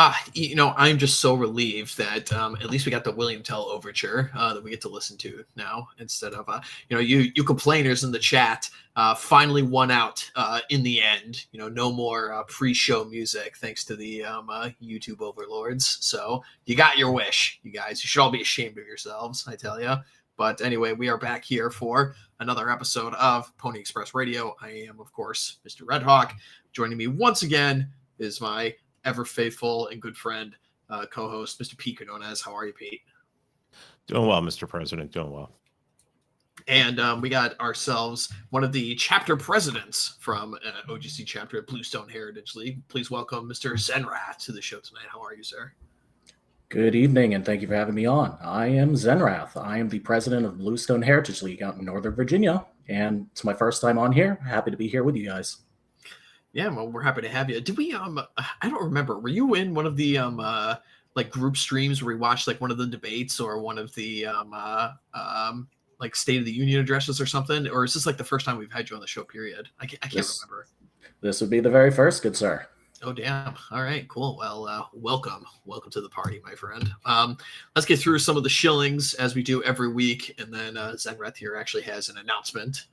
I'm just so relieved that at least we got the William Tell overture that we get to listen to now instead of, you complainers in the chat finally won out in the end. No more pre-show music thanks to the YouTube overlords. So you got your wish, you guys. You should all be ashamed of yourselves, I tell you. But anyway, we are back here for another episode of Pony Express Radio. I am, of course, Mr. RedHawk. Joining me once again is my ever faithful and good friend, co-host, Mr. Pete Quinones. How are you, Pete? Doing well, Mr. President. Doing well. And we got ourselves one of the chapter presidents from OGC chapter at Bluestone Heritage League. Please welcome Mr. Zenrath to the show tonight. How are you, sir? Good evening, and thank you for having me on. I am Zenrath. I am the president of Bluestone Heritage League out in Northern Virginia, and it's my first time on here. Happy to be here with you guys. Yeah, well, we're happy to have you. Did we, I don't remember. Were you in one of the, group streams where we watched, one of the debates or one of the, State of the Union addresses or something? Or is this, the first time we've had you on the show, period? I can't remember. This would be the very first, good sir. Oh, damn. All right, cool. Well, welcome. Welcome to the party, my friend. Let's get through some of the shillings as we do every week. And then Zenrath here actually has an announcement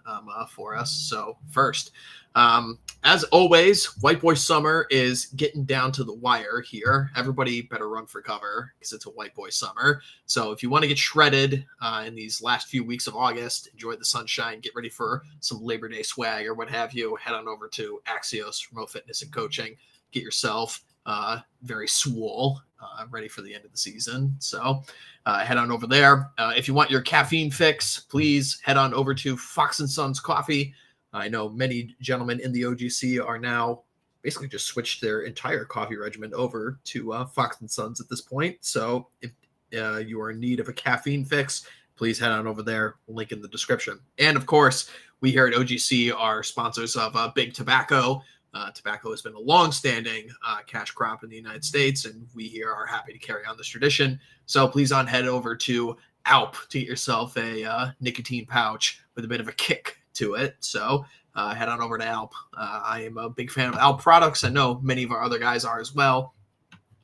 for us. So first, as always, White Boy Summer is getting down to the wire here. Everybody better run for cover because it's a White Boy Summer. So if you want to get shredded in these last few weeks of August, enjoy the sunshine, get ready for some Labor Day swag or what have you, head on over to Axios Remote Fitness and Coaching. Get yourself very swole, ready for the end of the season. So head on over there. If you want your caffeine fix, please head on over to Fox & Sons Coffee. I know many gentlemen in the OGC are now basically just switched their entire coffee regimen over to Fox & Sons at this point. So if you are in need of a caffeine fix, please head on over there. Link in the description. And of course, we here at OGC are sponsors of Big Tobacco. Tobacco has been a long-standing cash crop in the United States, and we here are happy to carry on this tradition. So please head over to Alp to get yourself a nicotine pouch with a bit of a kick to it. So head on over to Alp. I am a big fan of Alp products. I know many of our other guys are as well.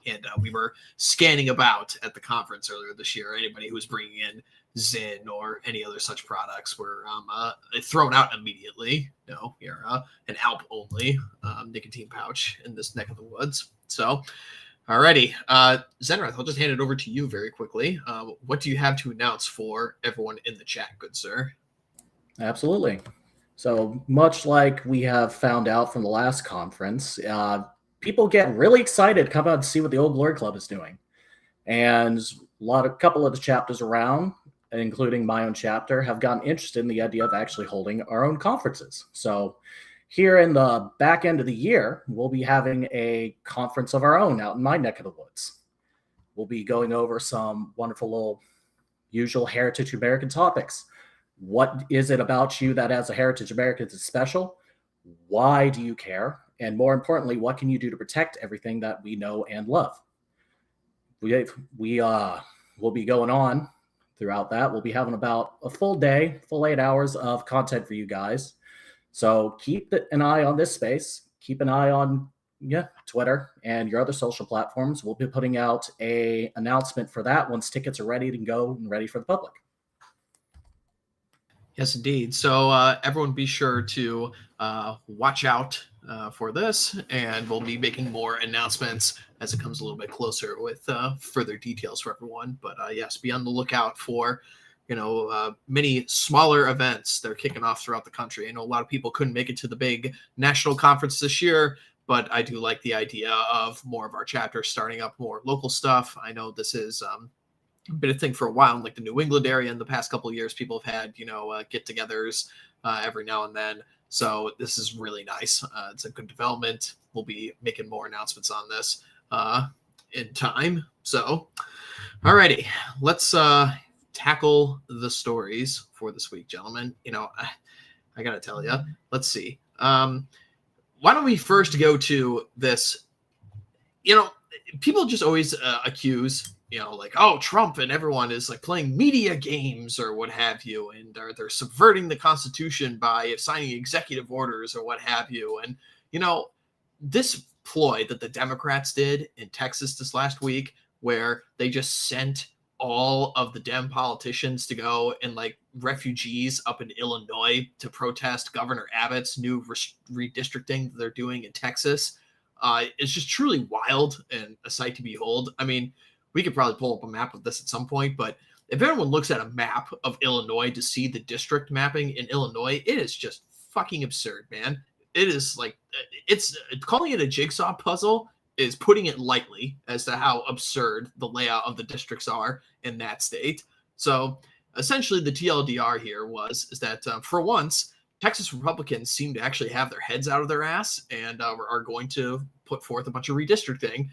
And we were scanning about at the conference earlier this year. Anybody who was bringing in Zyn or any other such products were thrown out immediately. No, you're an Alp only nicotine pouch in this neck of the woods. So, alrighty, Zenrath, I'll just hand it over to you very quickly. What do you have to announce for everyone in the chat, good sir? Absolutely. So much like we have found out from the last conference, people get really excited to come out and see what the Old Glory Club is doing. And a couple of the chapters around, including my own chapter, have gotten interested in the idea of actually holding our own conferences. So here in the back end of the year, we'll be having a conference of our own out in my neck of the woods. We'll be going over some wonderful little usual Heritage American topics. What is it about you that as a Heritage American is special? Why do you care? And more importantly, what can you do to protect everything that we know and love? We will be going on throughout that. We'll be having about a full day, full 8 hours of content for you guys. So keep an eye on this space. Keep an eye on Twitter and your other social platforms. We'll be putting out an announcement for that once tickets are ready to go and ready for the public. Yes, indeed. So everyone be sure to watch out for this, and we'll be making more announcements as it comes a little bit closer with further details for everyone. But yes, be on the lookout for, many smaller events that are kicking off throughout the country. I know a lot of people couldn't make it to the big national conference this year, but I do like the idea of more of our chapters starting up more local stuff. I know this is been a thing for a while in the New England area. In the past couple of years, people have had, get-togethers every now and then. So this is really nice. It's a good development. We'll be making more announcements on this in time. So, alrighty, let's tackle the stories for this week, gentlemen. I gotta tell you, let's see. Why don't we first go to this? People just always accuse, Trump and everyone is playing media games or what have you, and they're subverting the Constitution by signing executive orders or what have you. And, this ploy that the Democrats did in Texas this last week, where they just sent all of the Dem politicians to go and like refugees up in Illinois to protest Governor Abbott's new redistricting that they're doing in Texas. It's just truly wild and a sight to behold. I mean, we could probably pull up a map of this at some point, but if everyone looks at a map of Illinois to see the district mapping in Illinois, it is just fucking absurd, man. It is like, it's calling it a jigsaw puzzle is putting it lightly as to how absurd the layout of the districts are in that state. So essentially the TLDR here is that for once, Texas Republicans seem to actually have their heads out of their ass and are going to put forth a bunch of redistricting.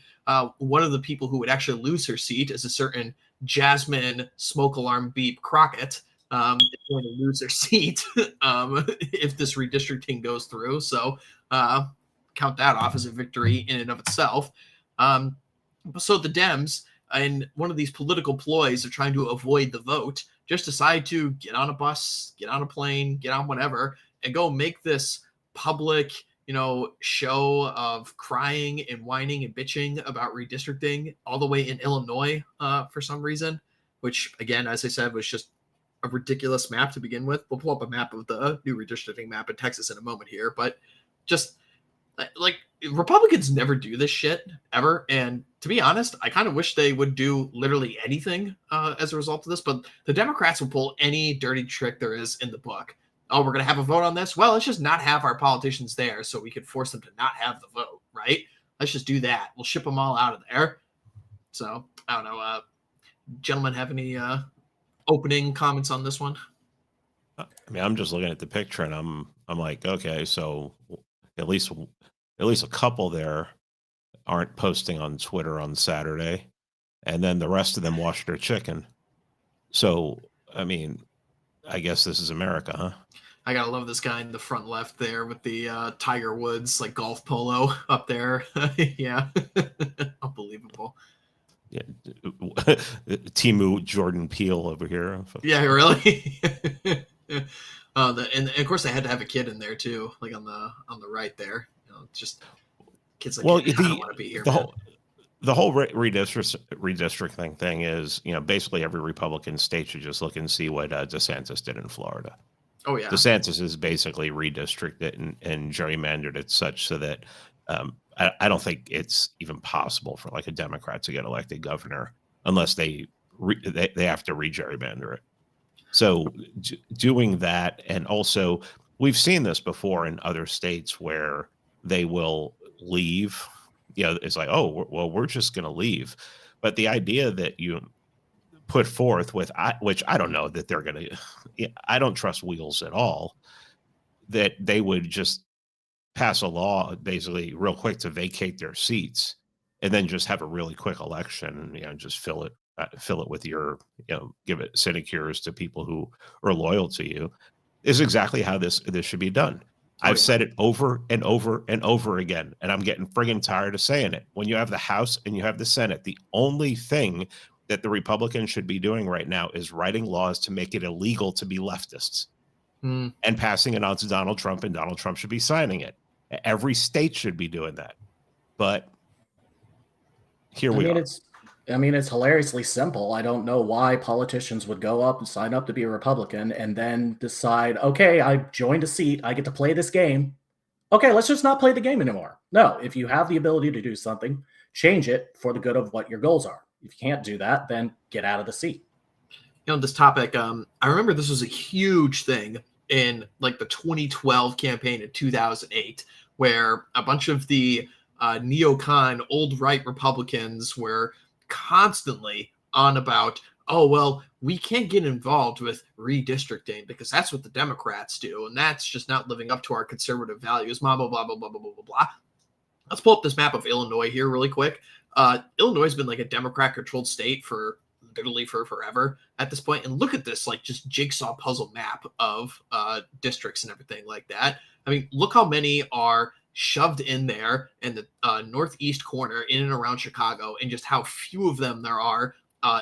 One of the people who would actually lose her seat is a certain Jasmine Smoke Alarm Beep Crockett. Is going to lose their seat if this redistricting goes through. So count that off as a victory in and of itself. So the Dems, in one of these political ploys of trying to avoid the vote, just decide to get on a bus, get on a plane, get on whatever, and go make this public, show of crying and whining and bitching about redistricting all the way in Illinois for some reason, which, again, as I said, was just a ridiculous map to begin with. We'll pull up a map of the new redistricting map in Texas in a moment here, but just like Republicans never do this shit ever. And to be honest, I kind of wish they would do literally anything as a result of this, but the Democrats will pull any dirty trick there is in the book. Oh, we're going to have a vote on this? Well, let's just not have our politicians there so we can force them to not have the vote, right? Let's just do that. We'll ship them all out of there. So, I don't know. Gentlemen, have any opening comments on this one? I mean, I'm just looking at the picture and I'm like, okay, so at least a couple there aren't posting on Twitter on Saturday, and then the rest of them wash their chicken. So, I mean, I guess this is America, huh? I gotta love this guy in the front left there with the Tiger Woods like golf polo up there. Yeah, unbelievable. Yeah, Timu Jordan Peele over here. Yeah, really. And of course they had to have a kid in there too, like on the right there. Just kids like, well, I don't want to be here. The whole redistricting thing is, basically every Republican state should just look and see what DeSantis did in Florida. Oh yeah, DeSantis is basically redistricted and gerrymandered it such so that I don't think it's even possible for like a Democrat to get elected governor unless they have to re-gerrymander it. So doing that, and also we've seen this before in other states where they will leave. It's like, oh, well, we're just going to leave. But the idea that you put forth which I don't know that they're going to, I don't trust Wheels at all, that they would just pass a law basically real quick to vacate their seats and then just have a really quick election, just fill it with your, give it sinecures to people who are loyal to you, is exactly how this should be done. I've said it over and over and over again, and I'm getting friggin' tired of saying it. When you have the House and you have the Senate, the only thing that the Republicans should be doing right now is writing laws to make it illegal to be leftists and passing it on to Donald Trump, and Donald Trump should be signing it. Every state should be doing that. But here we are. It's hilariously simple. I don't know why politicians would go up and sign up to be a Republican and then decide, okay, I joined a seat, I get to play this game. Okay, let's just not play the game anymore. No, if you have the ability to do something, change it for the good of what your goals are. If you can't do that, then get out of the seat. This topic, I remember this was a huge thing in like the 2012 campaign in 2008, where a bunch of the neocon old right Republicans were constantly on about, oh, well, we can't get involved with redistricting because that's what the Democrats do, and that's just not living up to our conservative values, blah, blah, blah, blah, blah, blah, blah, blah. Let's pull up this map of Illinois here really quick. Illinois has been like a Democrat-controlled state for literally for forever at this point, and look at this like just jigsaw puzzle map of districts and everything like that. I mean, look how many are shoved in there in the northeast corner in and around Chicago, and just how few of them there are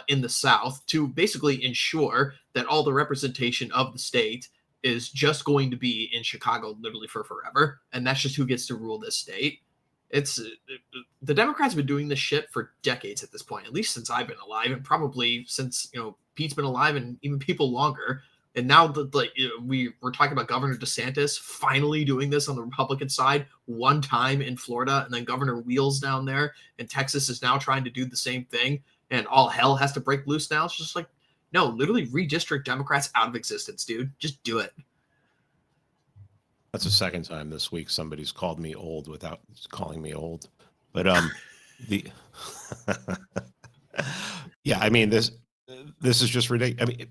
in the South, to basically ensure that all the representation of the state is just going to be in Chicago literally for forever. And that's just who gets to rule this state. It's the Democrats have been doing this shit for decades at this point, at least since I've been alive, and probably since Pete's been alive, and even people longer. And now that we're talking about Governor DeSantis finally doing this on the Republican side one time in Florida, and then Governor Wheels down there in Texas is now trying to do the same thing, and all hell has to break loose now. It's just like, no, literally redistrict Democrats out of existence, dude. Just do it. That's the second time this week somebody's called me old without calling me old. But the yeah, I mean this is just ridiculous. I mean,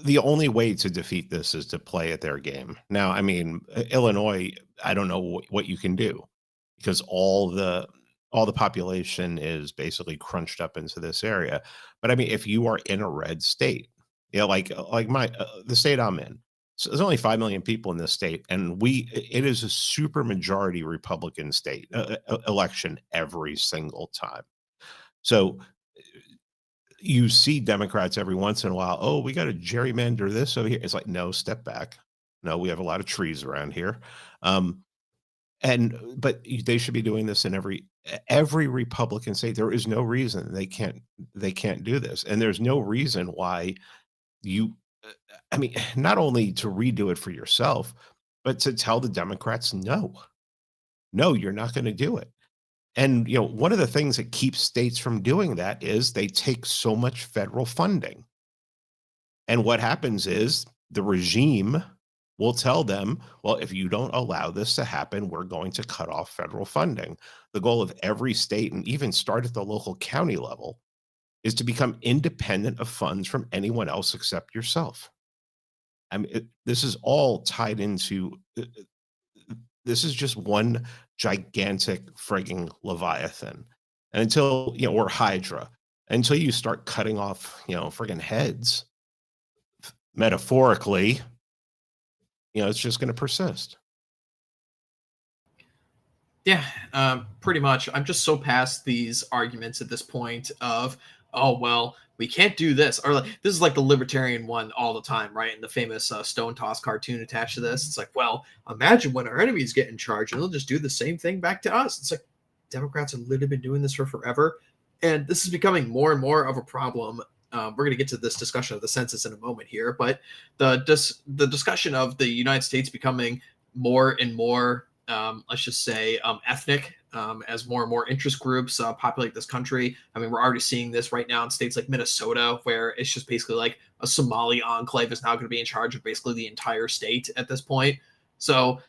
the only way to defeat this is to play at their game. Now, I mean, Illinois, I don't know what you can do, because all the population is basically crunched up into this area. But I mean, if you are in a red state, like my the state I'm in, so there's only 5 million people in this state, and it is a super majority Republican state election every single time. So you see Democrats every once in a while, oh, we got to gerrymander this over here. It's like, no, step back. No, we have a lot of trees around here. But they should be doing this in every Republican state. There is no reason they can't do this. And there's no reason why I mean, not only to redo it for yourself, but to tell the Democrats, no, you're not going to do it. And, one of the things that keeps states from doing that is they take so much federal funding. And what happens is the regime will tell them, well, if you don't allow this to happen, we're going to cut off federal funding. The goal of every state, and even start at the local county level, is to become independent of funds from anyone else except yourself. I mean, this is all tied into, this is just one gigantic frigging Leviathan. And until, or Hydra, until you start cutting off, friggin' heads, metaphorically, it's just going to persist. Yeah, pretty much. I'm just so past these arguments at this point of, oh, well, we can't do this. Or this is like the libertarian one all the time, right? And the famous Stone Toss cartoon attached to this. It's like, well, imagine when our enemies get in charge and they'll just do the same thing back to us. It's like, Democrats have literally been doing this for forever. And this is becoming more and more of a problem. We're going to get to this discussion of the census in a moment here. But the discussion of the United States becoming more and more, let's just say, ethnic, as more and more interest groups populate this country. I mean, we're already seeing this right now in states like Minnesota, where it's just basically like a Somali enclave is now going to be in charge of basically the entire state at this point. So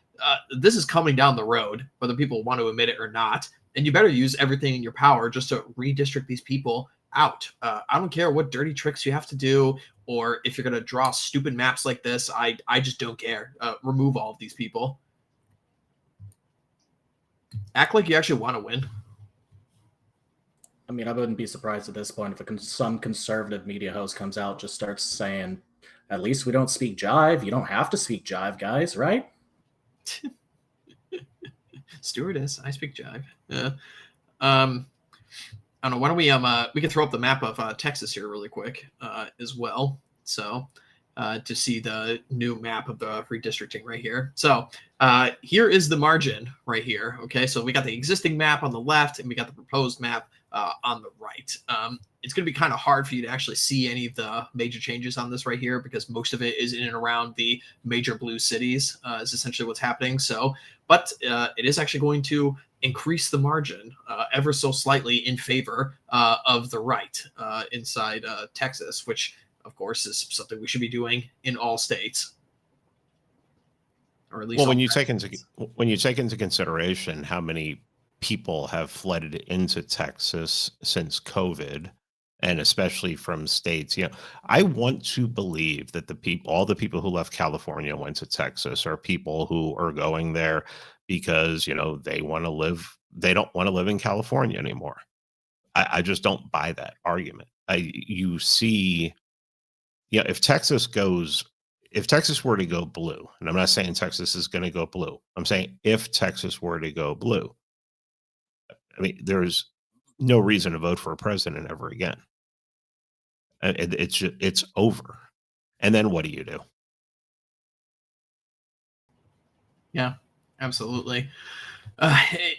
this is coming down the road, whether people want to admit it or not. And you better use everything in your power just to redistrict these people out. I don't care what dirty tricks you have to do, or if you're going to draw stupid maps like this, I just don't care. Remove all of these people. Act like you actually want to win. I mean, I wouldn't be surprised at this point if some conservative media host comes out, just starts saying, at least we don't speak jive. You don't have to speak jive, guys, right? Stewardess, I speak jive. Yeah. I don't know. Why don't we can throw up the map of Texas here really quick as well. So to see the new map of the redistricting right here. So here is the margin right here. Okay, so we got the existing map on the left and we got the proposed map on the right. It's going to be kind of hard for you to actually see any of the major changes on this right here, because most of it is in and around the major blue cities is essentially what's happening. So, but it is actually going to increase the margin ever so slightly in favor of the right inside Texas, which of course is something we should be doing in all states, or at least. Well, when you take into consideration how many people have flooded into Texas since COVID, and especially from states, I want to believe that all the people who left California went to Texas are people who are going there because they want to live. They don't want to live in California anymore. I just don't buy that argument. You see. If Texas were to go blue, and I'm not saying Texas is going to go blue, I'm saying if Texas were to go blue, I mean, there's no reason to vote for a president ever again. It's over. And then what do you do? Yeah, absolutely.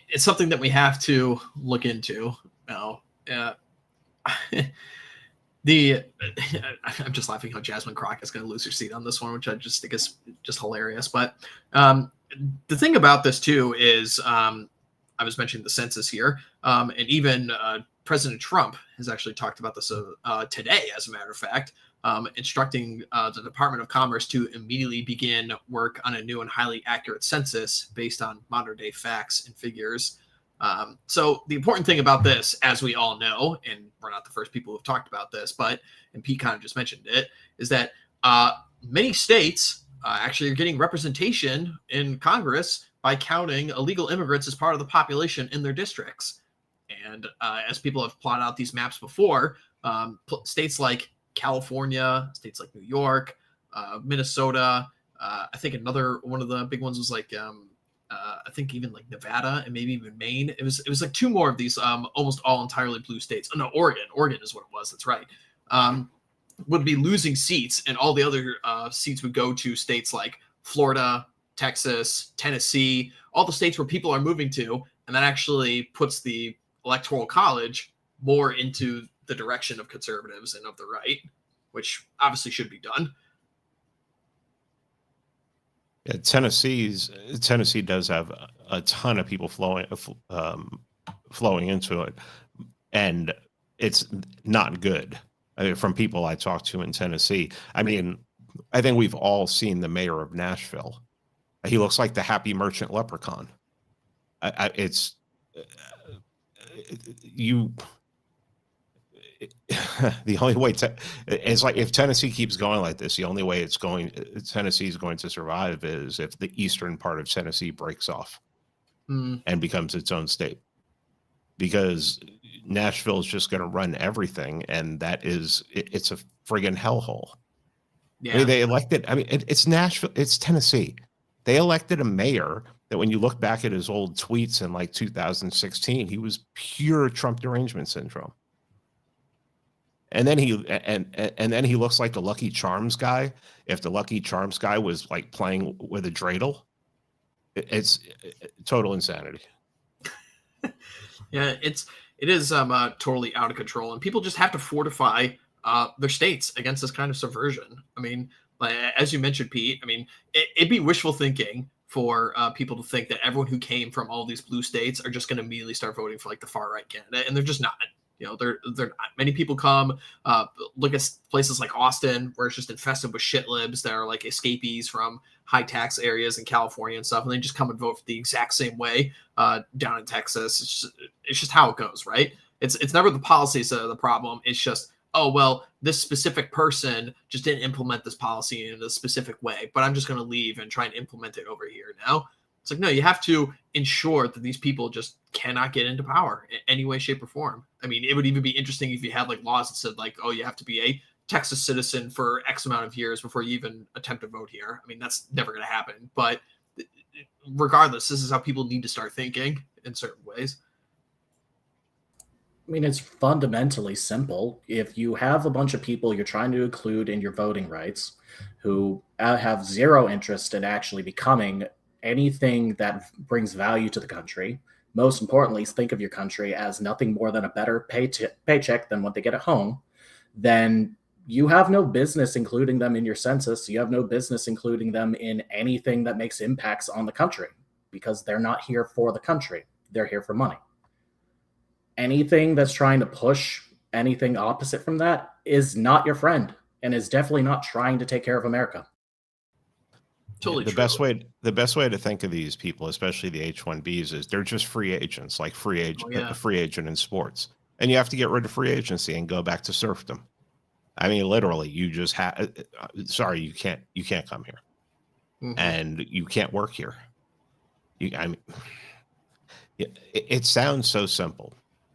It's something that we have to look into. Now, I'm just laughing how Jasmine Crockett is going to lose her seat on this one, which I just think is just hilarious. But the thing about this too is, I was mentioning the census here, and even President Trump has actually talked about this today, as a matter of fact, instructing the Department of Commerce to immediately begin work on a new and highly accurate census based on modern day facts and figures. So the important thing about this, as we all know, and we're not the first people who've talked about this, and Pete kind of just mentioned it, is that many states actually are getting representation in Congress by counting illegal immigrants as part of the population in their districts. And as people have plotted out these maps before, states like California, states like New York, Minnesota, I think another one of the big ones was like I think even like Nevada and maybe even Maine. It was like two more of these almost all entirely blue states. Oh, no, Oregon is what it was. That's right. Would be losing seats, and all the other seats would go to states like Florida, Texas, Tennessee, all the states where people are moving to, and that actually puts the Electoral College more into the direction of conservatives and of the right, which obviously should be done. Yeah, Tennessee does have a ton of people flowing into it, and it's not good. I mean, from people I talked to in Tennessee. I mean, I think we've all seen the mayor of Nashville. He looks like the Happy Merchant leprechaun. The only way it's like if Tennessee keeps going like this, the only way Tennessee is going to survive is if the eastern part of Tennessee breaks off and becomes its own state, because Nashville is just going to run everything, and it's a friggin' hellhole. Yeah. I mean, they elected. I mean, it's Nashville. It's Tennessee. They elected a mayor that, when you look back at his old tweets in like 2016, he was pure Trump derangement syndrome. And then he looks like the Lucky Charms guy. If the Lucky Charms guy was like playing with a dreidel, it's total insanity. Yeah, it is totally out of control, and people just have to fortify their states against this kind of subversion. I mean, as you mentioned, Pete, I mean, it'd be wishful thinking for people to think that everyone who came from all these blue states are just going to immediately start voting for like the far right candidate, and they're just not. You know, they're not. Many people come look at places like Austin, where it's just infested with shit libs that are like escapees from high tax areas in California and stuff, and they just come and vote for the exact same way down in Texas. It's just how it goes, right? It's never the policies that are the problem. It's just, oh, well, this specific person just didn't implement this policy in a specific way, but I'm just going to leave and try and implement it over here now. It's like, no, you have to ensure that these people just cannot get into power in any way, shape, or form. I mean, it would even be interesting if you had like laws that said like, oh, you have to be a Texas citizen for X amount of years before you even attempt to vote here. I mean, that's never going to happen. But regardless, this is how people need to start thinking in certain ways. I mean, it's fundamentally simple. If you have a bunch of people you're trying to include in your voting rights who have zero interest in actually becoming anything that brings value to the country, most importantly, think of your country as nothing more than a better paycheck than what they get at home, then you have no business including them in your census. You have no business including them in anything that makes impacts on the country, because they're not here for the country. They're here for money. Anything that's trying to push anything opposite from that is not your friend, and is definitely not trying to take care of America. Totally the best way to think of these people, especially the H-1Bs, is they're just free agents, like a free agent in sports. And you have to get rid of free agency and go back to serfdom. I mean, literally, you just sorry, you can't come here, and you can't work here. It sounds so simple.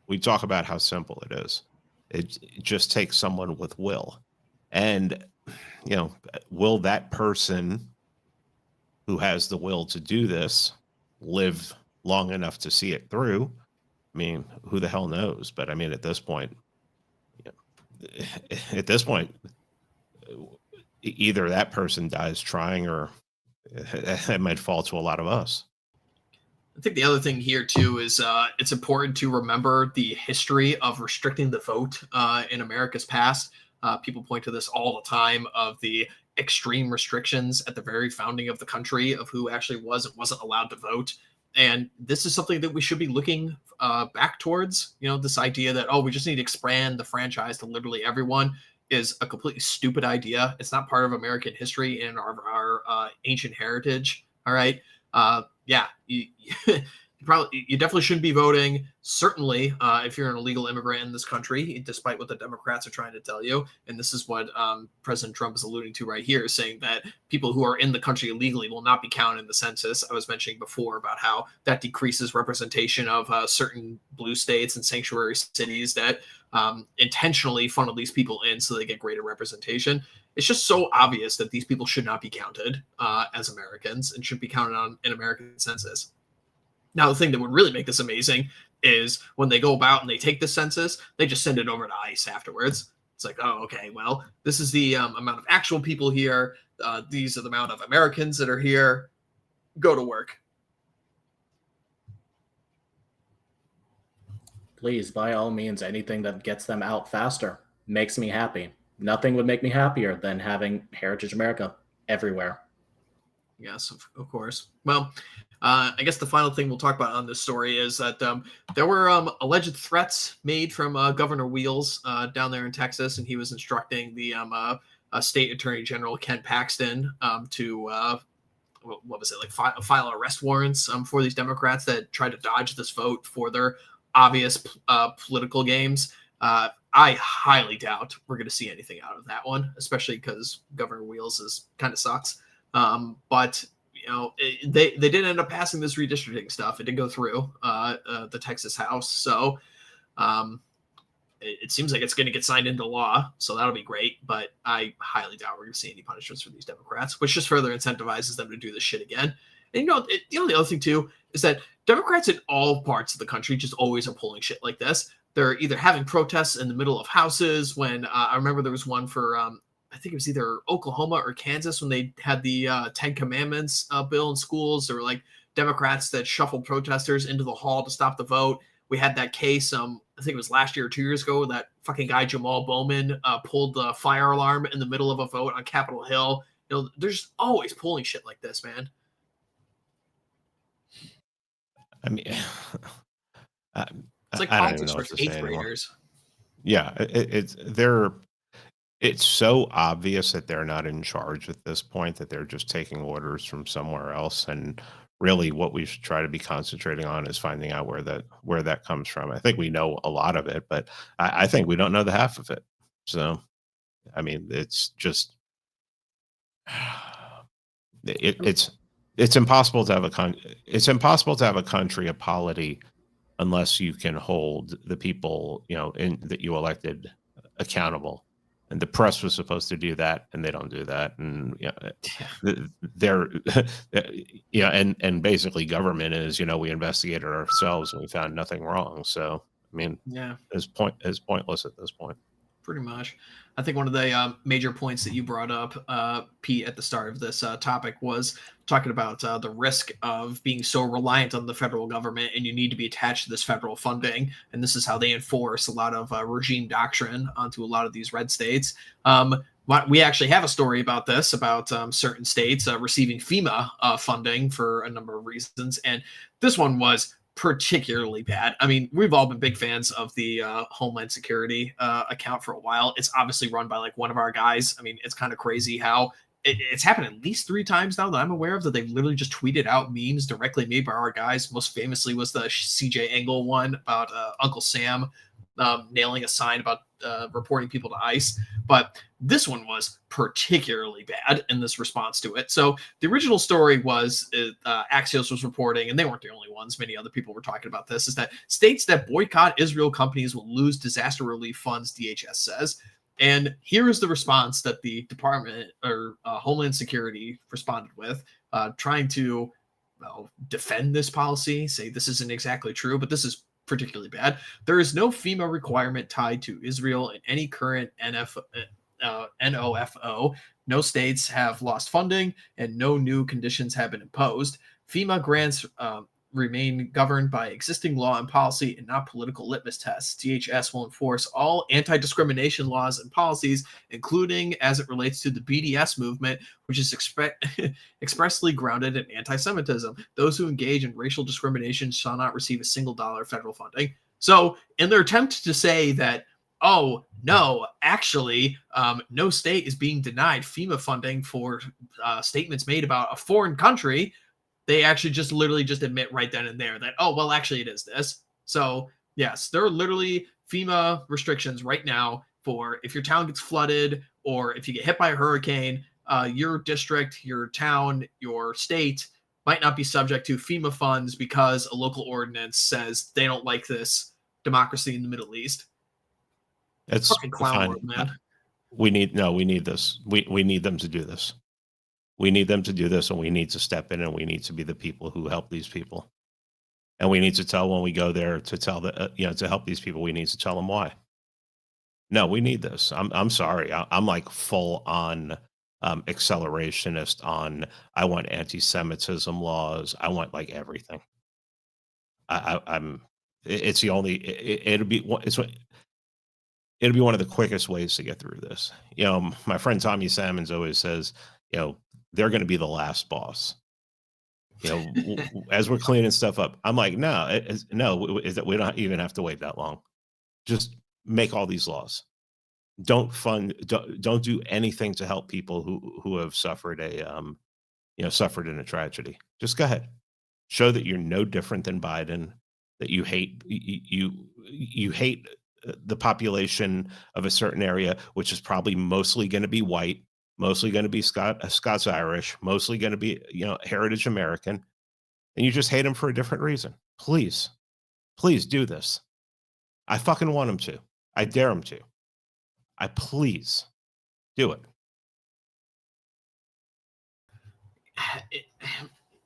We talk about how simple it is. It just takes someone with will, and will that person who has the will to do this live long enough to see it through? I mean, who the hell knows? But I mean, at this point, either that person dies trying, or it might fall to a lot of us. I think the other thing here too is it's important to remember the history of restricting the vote in America's past. People point to this all the time of the extreme restrictions at the very founding of the country of who actually was and wasn't allowed to vote. And this is something that we should be looking back towards. You know, this idea that, oh, we just need to expand the franchise to literally everyone is a completely stupid idea. It's not part of American history and our ancient heritage. All right. Yeah, you definitely shouldn't be voting. Certainly, if you're an illegal immigrant in this country, despite what the Democrats are trying to tell you. And this is what President Trump is alluding to right here, saying that people who are in the country illegally will not be counted in the census. I was mentioning before about how that decreases representation of certain blue states and sanctuary cities that intentionally funnel these people in so they get greater representation. It's just so obvious that these people should not be counted as Americans and should be counted on an American census. Now, the thing that would really make this amazing is when they go about and they take the census, they just send it over to ICE afterwards. It's like, oh, okay, well, this is the amount of actual people here. These are the amount of Americans that are here. Go to work. Please, by all means, anything that gets them out faster makes me happy. Nothing would make me happier than having Heritage America everywhere. Yes, of course. Well, I guess the final thing we'll talk about on this story is that there were alleged threats made from Governor Wheels down there in Texas, and he was instructing the State Attorney General Ken Paxton to what was it, like file arrest warrants for these Democrats that tried to dodge this vote for their obvious political games. I highly doubt we're going to see anything out of that one, especially because Governor Wheels is kind of sucks. But you know, they did end up passing this redistricting stuff. It did go through the Texas House, so it seems like it's going to get signed into law. So that'll be great. But I highly doubt we're going to see any punishments for these Democrats, which just further incentivizes them to do this shit again. And you know, the other thing too is that Democrats in all parts of the country just always are pulling shit like this. They're either having protests in the middle of houses. When I remember there was one for I think it was either Oklahoma or Kansas when they had the 10 Commandments bill in schools. There were like Democrats that shuffled protesters into the hall to stop the vote. We had that case, I think it was last year or 2 years ago, that fucking guy Jamal Bowman pulled the fire alarm in the middle of a vote on Capitol Hill. You know, there's always pulling shit like this, man. I mean, it's like I don't even politics know what for to say 8th anymore. graders. Yeah, it's so obvious that they're not in charge at this point, that they're just taking orders from somewhere else. And really what we should try to be concentrating on is finding out where that comes from. I think we know a lot of it, but I think we don't know the half of it. So, I mean, it's just, it's impossible to have a country, a polity, unless you can hold the people, you know, that you elected accountable. And the press was supposed to do that, and they don't do that. And you know, they're, you know, and basically government is, you know, we investigated ourselves and we found nothing wrong. So, I mean, Yeah, it's pointless at this point. pretty much. I think one of the major points that you brought up, Pete, at the start of this topic was talking about the risk of being so reliant on the federal government, and you need to be attached to this federal funding. And this is how they enforce a lot of regime doctrine onto a lot of these red states. We actually have a story about this, about certain states receiving FEMA funding for a number of reasons. And this one was particularly bad. I mean, we've all been big fans of the Homeland Security account for a while. It's obviously run by like one of our guys. I mean, it's kind of crazy how it's happened at least 3 times now that I'm aware of, that they've literally just tweeted out memes directly made by our guys. Most famously was the CJ Engel one about Uncle Sam nailing a sign about reporting people to ICE. But this one was particularly bad in this response to it. So the original story was Axios was reporting, and they weren't the only ones, many other people were talking about this, is that states that boycott Israel companies will lose disaster relief funds, DHS says. And here is the response that the Department or Homeland Security responded with, trying to defend this policy, say this isn't exactly true, but this is particularly bad. There is no FEMA requirement tied to Israel in any current NOFO. No states have lost funding, and no new conditions have been imposed. FEMA grants remain governed by existing law and policy and not political litmus tests. DHS will enforce all anti-discrimination laws and policies, including as it relates to the BDS movement, which is expressly grounded in anti-Semitism. Those who engage in racial discrimination shall not receive a single dollar of federal funding. So in their attempt to say that, oh, no, actually, no state is being denied FEMA funding for statements made about a foreign country, they actually just literally just admit right then and there that, oh, well, actually it is this. So yes, there are literally FEMA restrictions right now for if your town gets flooded or if you get hit by a hurricane, your district, your town, your state might not be subject to FEMA funds because a local ordinance says they don't like this democracy in the Middle East. It's fucking clown fine. world, man. We need this. We need them to do this. We need them to do this, and we need to step in, and we need to be the people who help these people. And we need to tell when we go there to tell the to help these people. We need to tell them why. No, we need this. I'm sorry. I'm like full on accelerationist on. I want anti-Semitism laws. I want like everything. I'm. It's the only. It'll be one of the quickest ways to get through this. My friend Tommy Salmons always says, they're going to be the last boss. As we're cleaning stuff up, I'm like, no, is that we don't even have to wait that long. Just make all these laws. Don't do anything to help people who have suffered suffered in a tragedy. Just go ahead. Show that you're no different than Biden, that you hate you hate the population of a certain area, which is probably mostly going to be white, mostly going to be Scots Irish, mostly going to be, heritage American, and you just hate them for a different reason. Please do this. I fucking want them to. I dare them to. Please do it.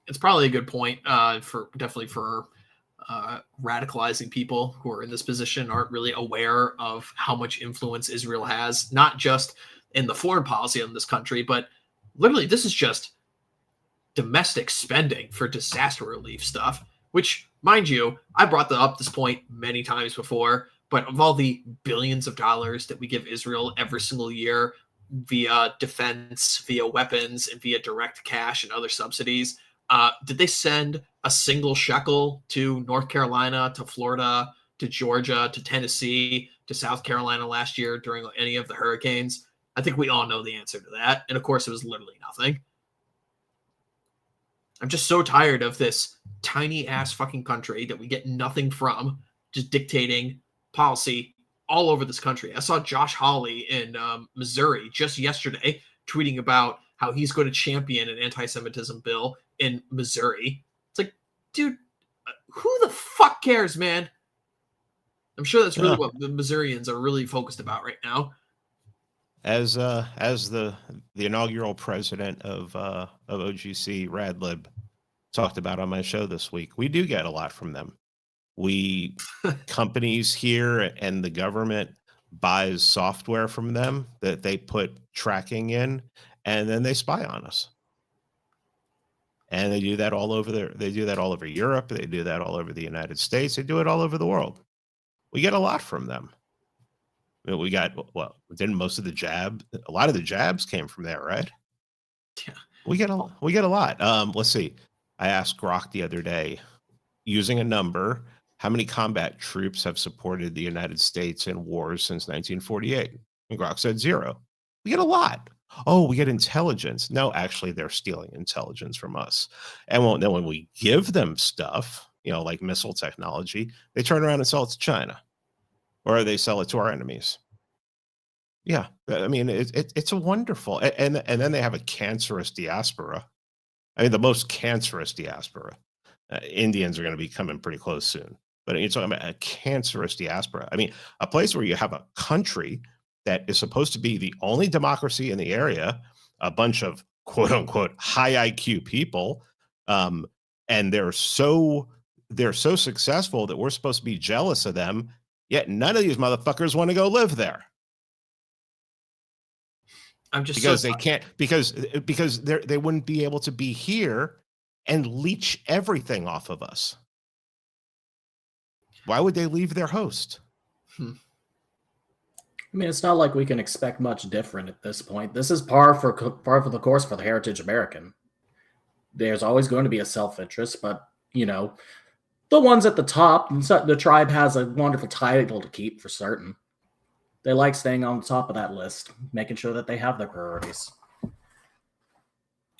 It's probably a good point for radicalizing people who are in this position, aren't really aware of how much influence Israel has, not just in the foreign policy of this country, but literally this is just domestic spending for disaster relief stuff, which, mind you, I brought up this point many times before, but of all the billions of dollars that we give Israel every single year via defense, via weapons, and via direct cash and other subsidies, did they send a single shekel to North Carolina, to Florida, to Georgia, to Tennessee, to South Carolina last year during any of the hurricanes? I think we all know the answer to that. And of course, it was literally nothing. I'm just so tired of this tiny ass fucking country that we get nothing from, just dictating policy all over this country. I saw Josh Hawley in Missouri just yesterday tweeting about how he's going to champion an anti-Semitism bill in Missouri. It's like, dude, who the fuck cares, man? I'm sure that's really what the Missourians are really focused about right now. As the inaugural president of OGC, Radlib, talked about on my show this week, we do get a lot from them. We companies here and the government buys software from them that they put tracking in, and then they spy on us. And they do that all over they do that all over Europe. They do that all over the United States. They do it all over the world. We get a lot from them. We got, didn't most of a lot of the jabs came from there, right? Yeah. We get a lot. Let's see. I asked Grok the other day, using a number, how many combat troops have supported the United States in wars since 1948? And Grok said 0. We get a lot. Oh, we get intelligence. No, actually, they're stealing intelligence from us. And then when we give them stuff, like missile technology, they turn around and sell it to China, or they sell it to our enemies. Yeah, I mean, it's a wonderful, and then they have a cancerous diaspora. I mean, the most cancerous diaspora. Indians are going to be coming pretty close soon. But you're talking about a cancerous diaspora. I mean, a place where you have a country that is supposed to be the only democracy in the area, a bunch of quote unquote high IQ people, and they're so successful that we're supposed to be jealous of them. Yet none of these motherfuckers want to go live there. I'm just because they can't, because they wouldn't be able to be here and leech everything off of us. Why would they leave their host? I mean, it's not like we can expect much different at this point. This is par for the course for the Heritage American. There's always going to be a self-interest, but, you know, the ones at the top, the tribe has a wonderful title to keep for certain. They like staying on the top of that list, making sure that they have their priorities.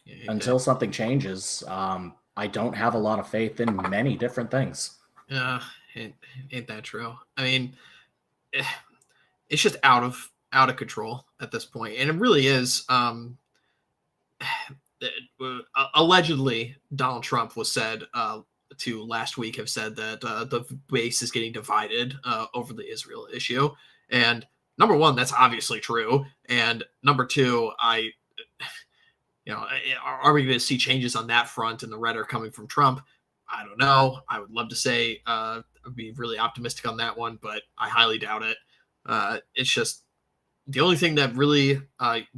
Yeah, until something changes, I don't have a lot of faith in many different things. Ain't that true? I mean, it's just out of control at this point, and it really is. Allegedly, Donald Trump was said to last week have said that the base is getting divided over the Israel issue, and number one, that's obviously true, and number two, are we going to see changes on that front and the rhetoric coming from Trump? I don't know. I would love to say I'd be really optimistic on that one, but I highly doubt it. It's just the only thing that really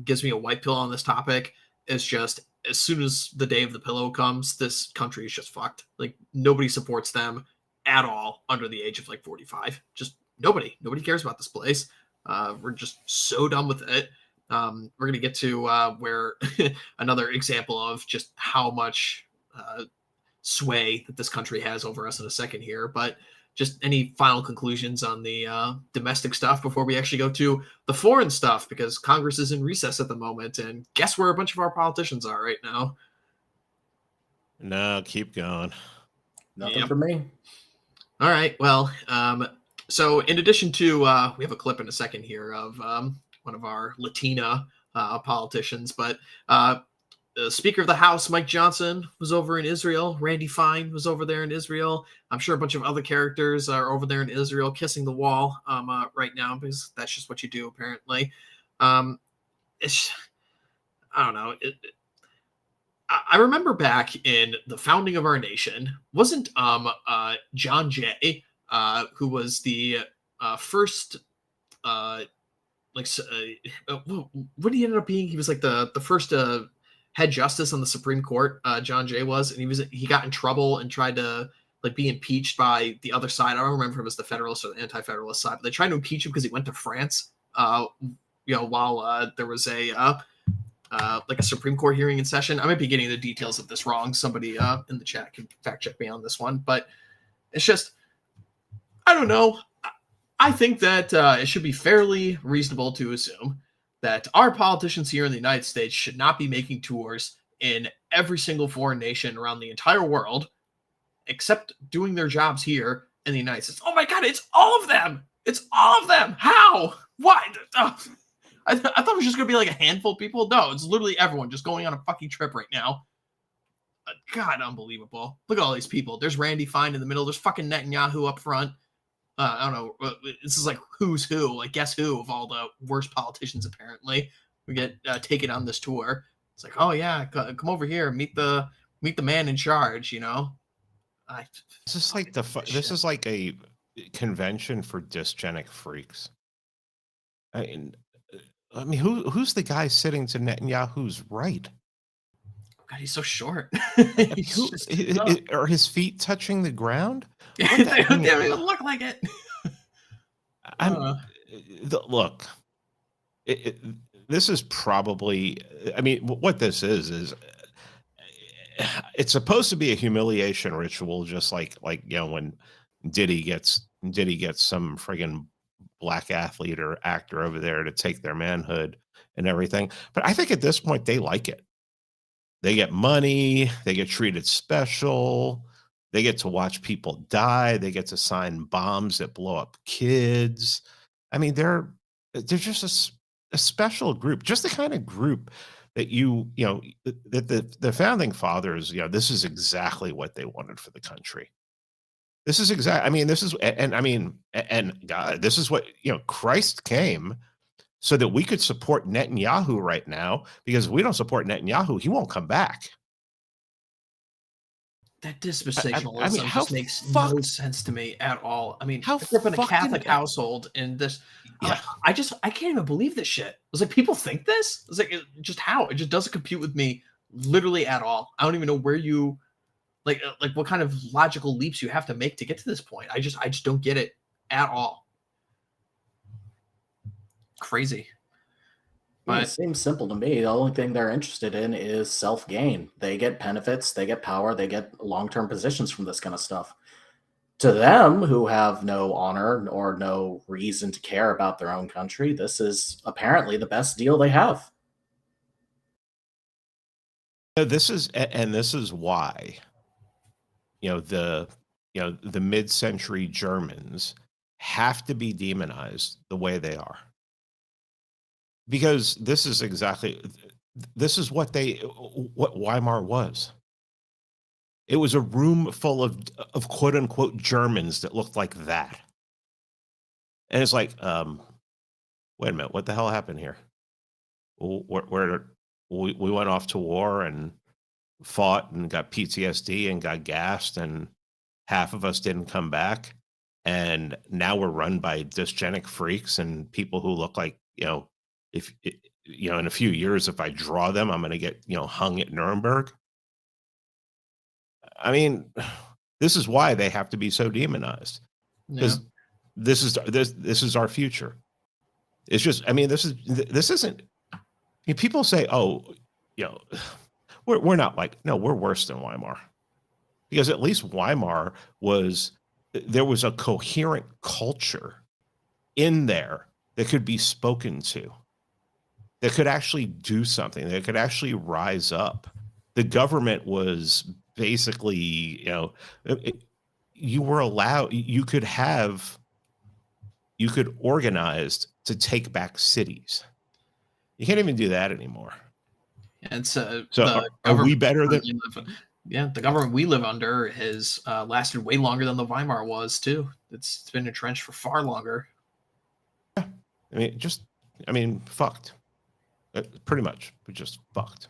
gives me a white pill on this topic is just as soon as the day of the pillow comes, this country is just fucked. Like, nobody supports them at all under the age of like 45. Just nobody cares about this place. We're just so done with it. We're going to get to where another example of just how much sway that this country has over us in a second here. But just any final conclusions on the domestic stuff before we actually go to the foreign stuff, because Congress is in recess at the moment, and guess where a bunch of our politicians are right now? No, keep going. Nothing for me. All right. Well, so in addition to, we have a clip in a second here of one of our Latina politicians, but the Speaker of the House, Mike Johnson, was over in Israel. Randy Fine was over there in Israel. I'm sure a bunch of other characters are over there in Israel kissing the wall right now, because that's just what you do, apparently. I don't know. I remember back in the founding of our nation, wasn't John Jay, who was the first what did he end up being? He was like the first head justice on the Supreme Court. John Jay was, and he got in trouble and tried to like be impeached by the other side. I don't remember if it was the Federalist or the Anti-Federalist side, but they tried to impeach him because he went to France. While there was a Supreme Court hearing in session. I might be getting the details of this wrong. Somebody in the chat can fact check me on this one, but it's just, I don't know. I think that it should be fairly reasonable to assume that our politicians here in the United States should not be making tours in every single foreign nation around the entire world, except doing their jobs here in the United States. Oh my God, it's all of them. It's all of them. How? What? I thought it was just going to be like a handful of people. No, it's literally everyone just going on a fucking trip right now. God, unbelievable. Look at all these people. There's Randy Fine in the middle. There's fucking Netanyahu up front. I don't know. This is like who's who, like guess who of all the worst politicians, apparently. We get taken on this tour. It's like, oh yeah, come over here, meet the man in charge, you know? This is like a convention for dysgenic freaks. I mean, who's the guy sitting to Netanyahu's right? God, he's so short. Are his feet touching the ground? They don't look like it. Look, this is probably, I mean, what this is it's supposed to be a humiliation ritual, just like when Diddy gets some friggin' black athlete or actor over there to take their manhood and everything. But I think at this point they like it. They get money, they get treated special, they get to watch people die, they get to sign bombs that blow up kids. I mean, they're just a special group, just the kind of group that that the founding fathers, this is exactly what they wanted for the country. This is exactly, I mean, this is, and God, this is what, Christ came so that we could support Netanyahu right now, because if we don't support Netanyahu, he won't come back. That dispensationalism just makes no sense to me at all. I mean, I grew up in a Catholic household, and this, I can't even believe this shit. I was like, people think this? I was like, just how? It just doesn't compute with me literally at all. I don't even know where you Like what kind of logical leaps you have to make to get to this point. I just don't get it at all. Crazy. It seems simple to me. The only thing they're interested in is self-gain. They get benefits, they get power, they get long-term positions from this kind of stuff. To them, who have no honor or no reason to care about their own country, this is apparently the best deal they have. This is why, the mid-century Germans have to be demonized the way they are. Because this is what Weimar was. It was a room full of quote unquote Germans that looked like that. And it's like, wait a minute, what the hell happened here? Where we went off to war and fought and got PTSD and got gassed, and half of us didn't come back. And now we're run by dysgenic freaks and people who look like, if in a few years, if I draw them, I'm going to get, hung at Nuremberg. I mean, this is why they have to be so demonized, because this is our future. It's just, this isn't, people say, oh, we're not like, no, we're worse than Weimar, because at least Weimar there was a coherent culture in there that could be spoken to, that could actually do something, that could actually rise up. The government was basically, you were allowed, you could organize to take back cities. You can't even do that anymore. And so are we better than? The government we live under has lasted way longer than the Weimar was too. It's been entrenched for far longer. Yeah. Fucked. Pretty much, but just fucked.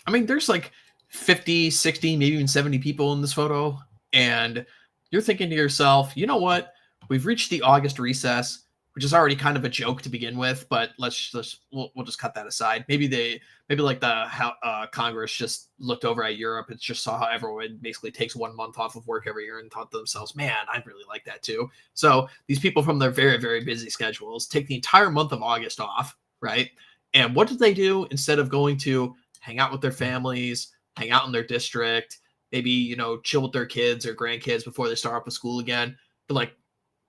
There's like 50, 60, maybe even 70 people in this photo, and you're thinking to yourself, you know what? We've reached the August recess, which is already kind of a joke to begin with, but we'll just cut that aside. Maybe Congress just looked over at Europe and just saw how everyone basically takes 1 month off of work every year and thought to themselves, man, I'd really like that too. So these people from their very, very busy schedules take the entire month of August off, right? And what did they do instead of going to hang out with their families, hang out in their district, maybe, chill with their kids or grandkids before they start up with school again? But like,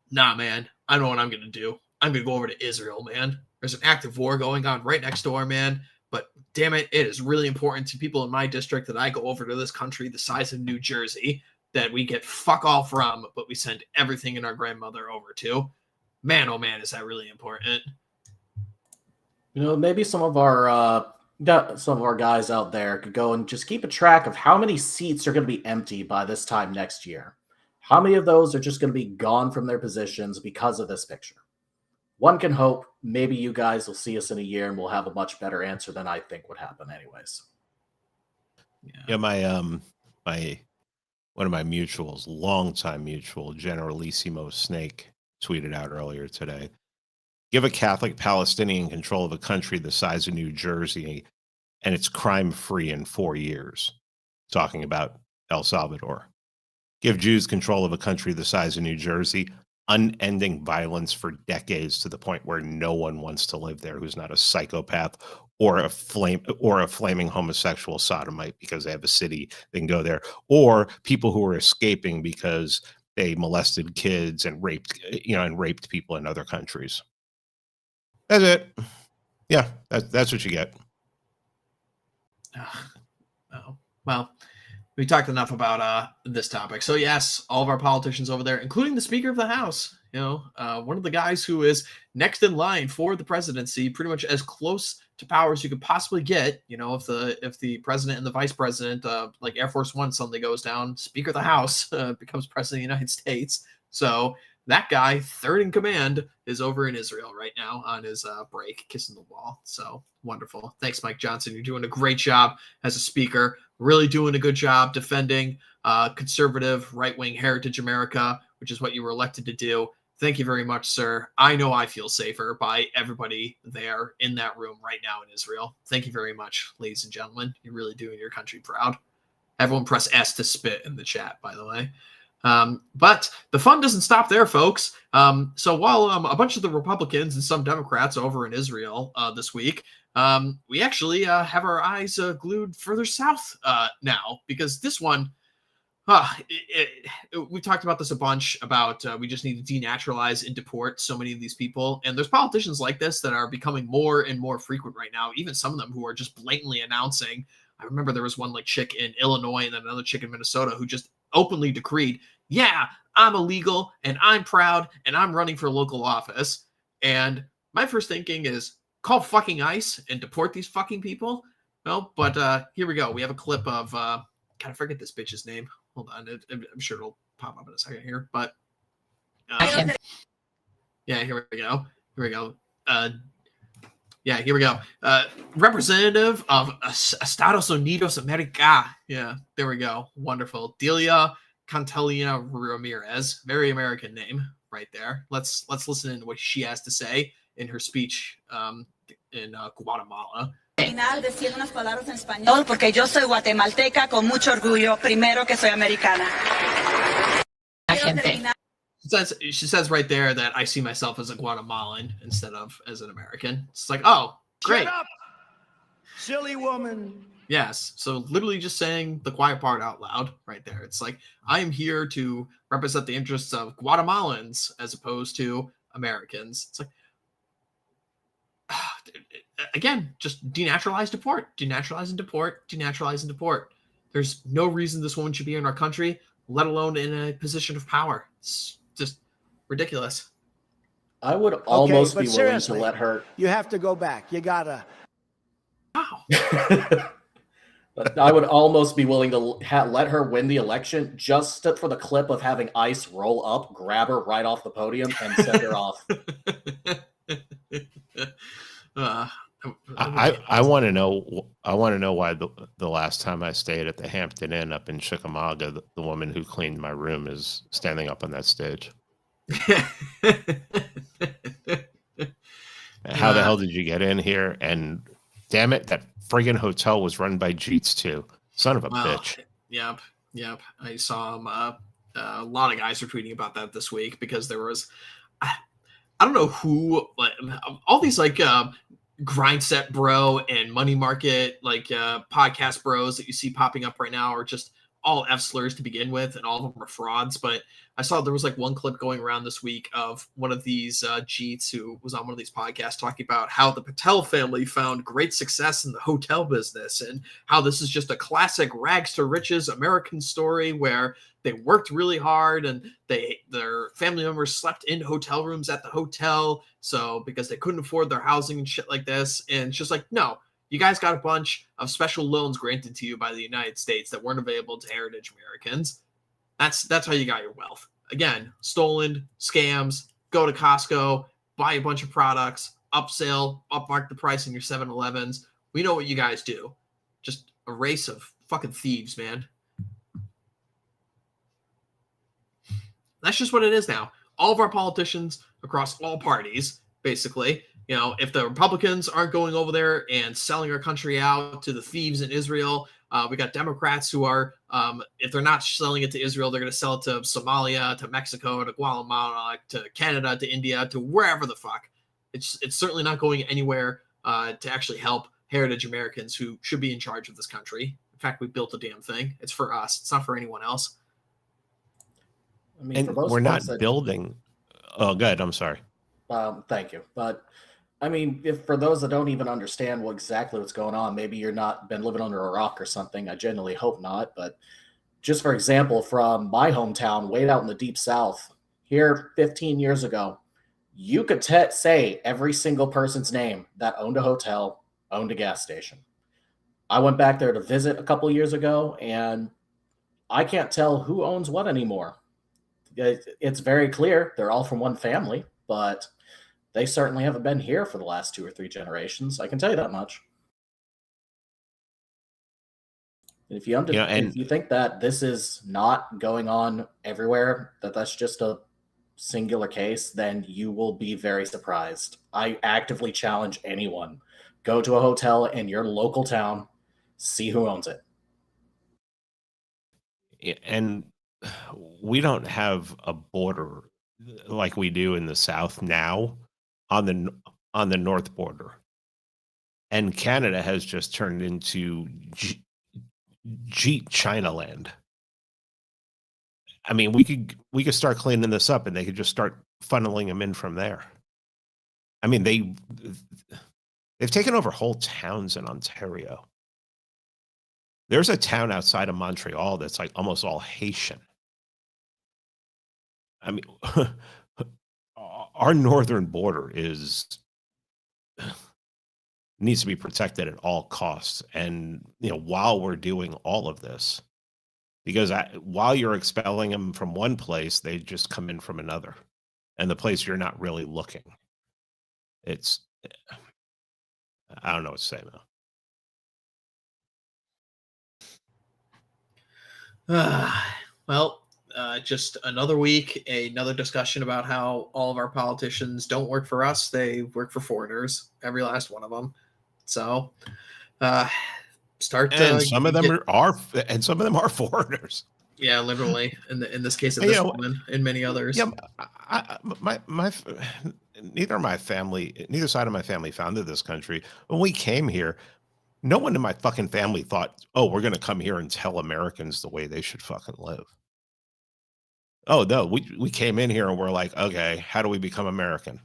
nah, man, I know what I'm going to do. I'm going to go over to Israel, man. There's an active war going on right next door, man. But damn it, it is really important to people in my district that I go over to this country the size of New Jersey that we get fuck all from, but we send everything in our grandmother over to. Man, oh man, is that really important? Maybe some of our guys out there could go and just keep a track of how many seats are going to be empty by this time next year. How many of those are just going to be gone from their positions because of this picture? One can hope maybe you guys will see us in a year and we'll have a much better answer than I think would happen anyways. Yeah, one of my mutuals, longtime mutual, Generalissimo Snake, tweeted out earlier today. Give a Catholic Palestinian control of a country the size of New Jersey, and it's crime-free in 4 years. Talking about El Salvador. Give Jews control of a country the size of New Jersey, unending violence for decades to the point where no one wants to live there who's not a psychopath or a flaming homosexual sodomite because they have a city they can go there, or people who are escaping because they molested kids and raped people in other countries. That's it. Yeah, that's what you get. Oh, well, we talked enough about this topic. So yes, all of our politicians over there, including the Speaker of the House, one of the guys who is next in line for the presidency, pretty much as close to power as you could possibly get. If the president and the vice president, like Air Force One, suddenly goes down, Speaker of the House becomes president of the United States. So that guy, third in command, is over in Israel right now on his break, kissing the wall. So wonderful. Thanks, Mike Johnson. You're doing a great job as a speaker. Really doing a good job defending conservative, right-wing heritage America, which is what you were elected to do. Thank you very much, sir. I know I feel safer by everybody there in that room right now in Israel. Thank you very much, ladies and gentlemen. You're really doing your country proud. Everyone press S to spit in the chat, by the way. But the fun doesn't stop there, folks. So while a bunch of the Republicans and some Democrats over in Israel this week, we actually have our eyes glued further south now, because this one, we talked about this a bunch about we just need to denaturalize and deport so many of these people. And there's politicians like this that are becoming more and more frequent right now, even some of them who are just blatantly announcing. I remember there was one like chick in Illinois and then another chick in Minnesota who just openly decreed, yeah, I'm illegal and I'm proud and I'm running for local office. And my first thinking is call fucking ICE and deport these fucking people. No, but here we go. We have a clip of, God, I forget this bitch's name. Hold on. I'm sure it'll pop up in a second here, but yeah, here we go. Here we go. Here we go. Representative of Estados Unidos America. Yeah, there we go. Wonderful. Delia Cantelina Ramirez. Very American name right there. Let's listen to what she has to say in her speech in Guatemala. Decir unas palabras en español porque yo soy guatemalteca con mucho orgullo, primero que soy americana. She says right there that I see myself as a Guatemalan instead of as an American. It's like, oh, great. Shut up, silly woman. Yes. So literally just saying the quiet part out loud right there. It's like, I am here to represent the interests of Guatemalans as opposed to Americans. It's like, again, just denaturalize, deport, denaturalize and deport, denaturalize and deport. There's no reason this woman should be in our country, let alone in a position of power. It's just ridiculous. I would almost be willing to let her. You have to go back. You gotta. Wow. I would almost be willing to let her win the election just for the clip of having ICE roll up, grab her right off the podium, and send her off. I want to know. I want to know why the last time I stayed at the Hampton Inn up in Chickamauga, the woman who cleaned my room is standing up on that stage. How the hell did you get in here? And damn it, that friggin' hotel was run by Jeets too. Son of a bitch. Yep. I saw a lot of guys were tweeting about that this week because there was, I don't know who, like all these like grind set bro and money market like podcast bros that you see popping up right now are just all F slurs to begin with, and all of them are frauds. But I saw there was like one clip going around this week of one of these Jeets who was on one of these podcasts talking about how the Patel family found great success in the hotel business and how this is just a classic rags to riches American story where they worked really hard and their family members slept in hotel rooms at the hotel. So because they couldn't afford their housing and shit like this. And it's just like, no, you guys got a bunch of special loans granted to you by the United States that weren't available to heritage Americans. That's how you got your wealth. Again, stolen, scams, go to Costco, buy a bunch of products, upsell, upmark the price in your 7-Elevens. We know what you guys do. Just a race of fucking thieves, man. That's just what it is now. All of our politicians across all parties, basically, you know, if the Republicans aren't going over there and selling our country out to the thieves in Israel, we got Democrats who are, if they're not selling it to Israel, they're going to sell it to Somalia, to Mexico, to Guatemala, to Canada, to India, to wherever the fuck. It's certainly not going anywhere to actually help heritage Americans who should be in charge of this country. In fact, we built the damn thing. It's for us. It's not for anyone else. I mean, And we're not building. Oh, good. I'm sorry. Thank you. But I mean, if for those that don't even understand exactly what's going on, maybe you're not been living under a rock or something. I genuinely hope not. But just for example, from my hometown, way out in the deep South, here 15 years ago, you could say every single person's name that owned a hotel, owned a gas station. I went back there to visit a couple years ago, and I can't tell who owns what anymore. It's very clear they're all from one family, but they certainly haven't been here for the last 2 or 3 generations. I can tell you that much. If you if you think that this is not going on everywhere, that's just a singular case, then you will be very surprised. I actively challenge anyone. Go to a hotel in your local town, see who owns it. And we don't have a border like we do in the South now on the north border. And Canada has just turned into China land. I mean, we could start cleaning this up, and they could just start funneling them in from there. I mean, they've taken over whole towns in Ontario. There's a town outside of Montreal that's like almost all Haitian. I mean, our northern border needs to be protected at all costs. And while we're doing all of this, because while you're expelling them from one place, they just come in from another, and the place you're not really looking. I don't know what to say though. Well, just another week, another discussion about how all of our politicians don't work for us; they work for foreigners. Every last one of them. So, and some of them are foreigners. Yeah, literally. In this case of this woman, and many others. Yeah, neither side of my family founded this country. When we came here, no one in my fucking family thought, "Oh, we're going to come here and tell Americans the way they should fucking live." Oh no, we came in here and we're like, "Okay, how do we become American?"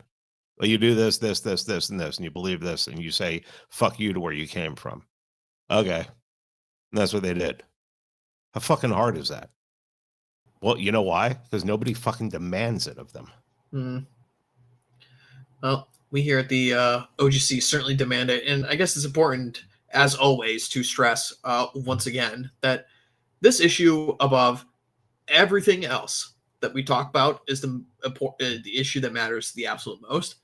Well, you do this, this, this, this, and this, and you believe this, and you say "fuck you" to where you came from. Okay, and that's what they did. How fucking hard is that? Well, you know why? Because nobody fucking demands it of them. Mm. Well, we here at the OGC certainly demand it, and I guess it's important, as always, to stress once again that this issue above everything else that we talk about is the issue that matters the absolute most.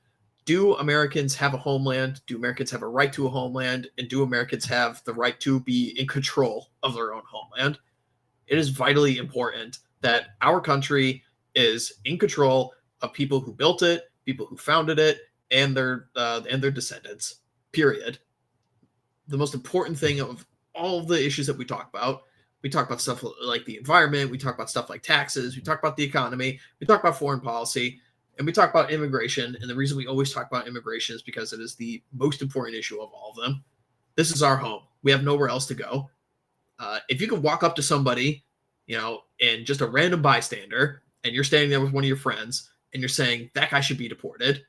Do Americans have a homeland? Do Americans have a right to a homeland? And do Americans have the right to be in control of their own homeland? It is vitally important that our country is in control of people who built it, people who founded it, and their descendants. Period. The most important thing of all of the issues that we talk about stuff like the environment, we talk about stuff like taxes, we talk about the economy, we talk about foreign policy, and we talk about immigration. And the reason we always talk about immigration is because it is the most important issue of all of them. This is our home. We have nowhere else to go. If you can walk up to somebody, and just a random bystander, and you're standing there with one of your friends, and you're saying that guy should be deported,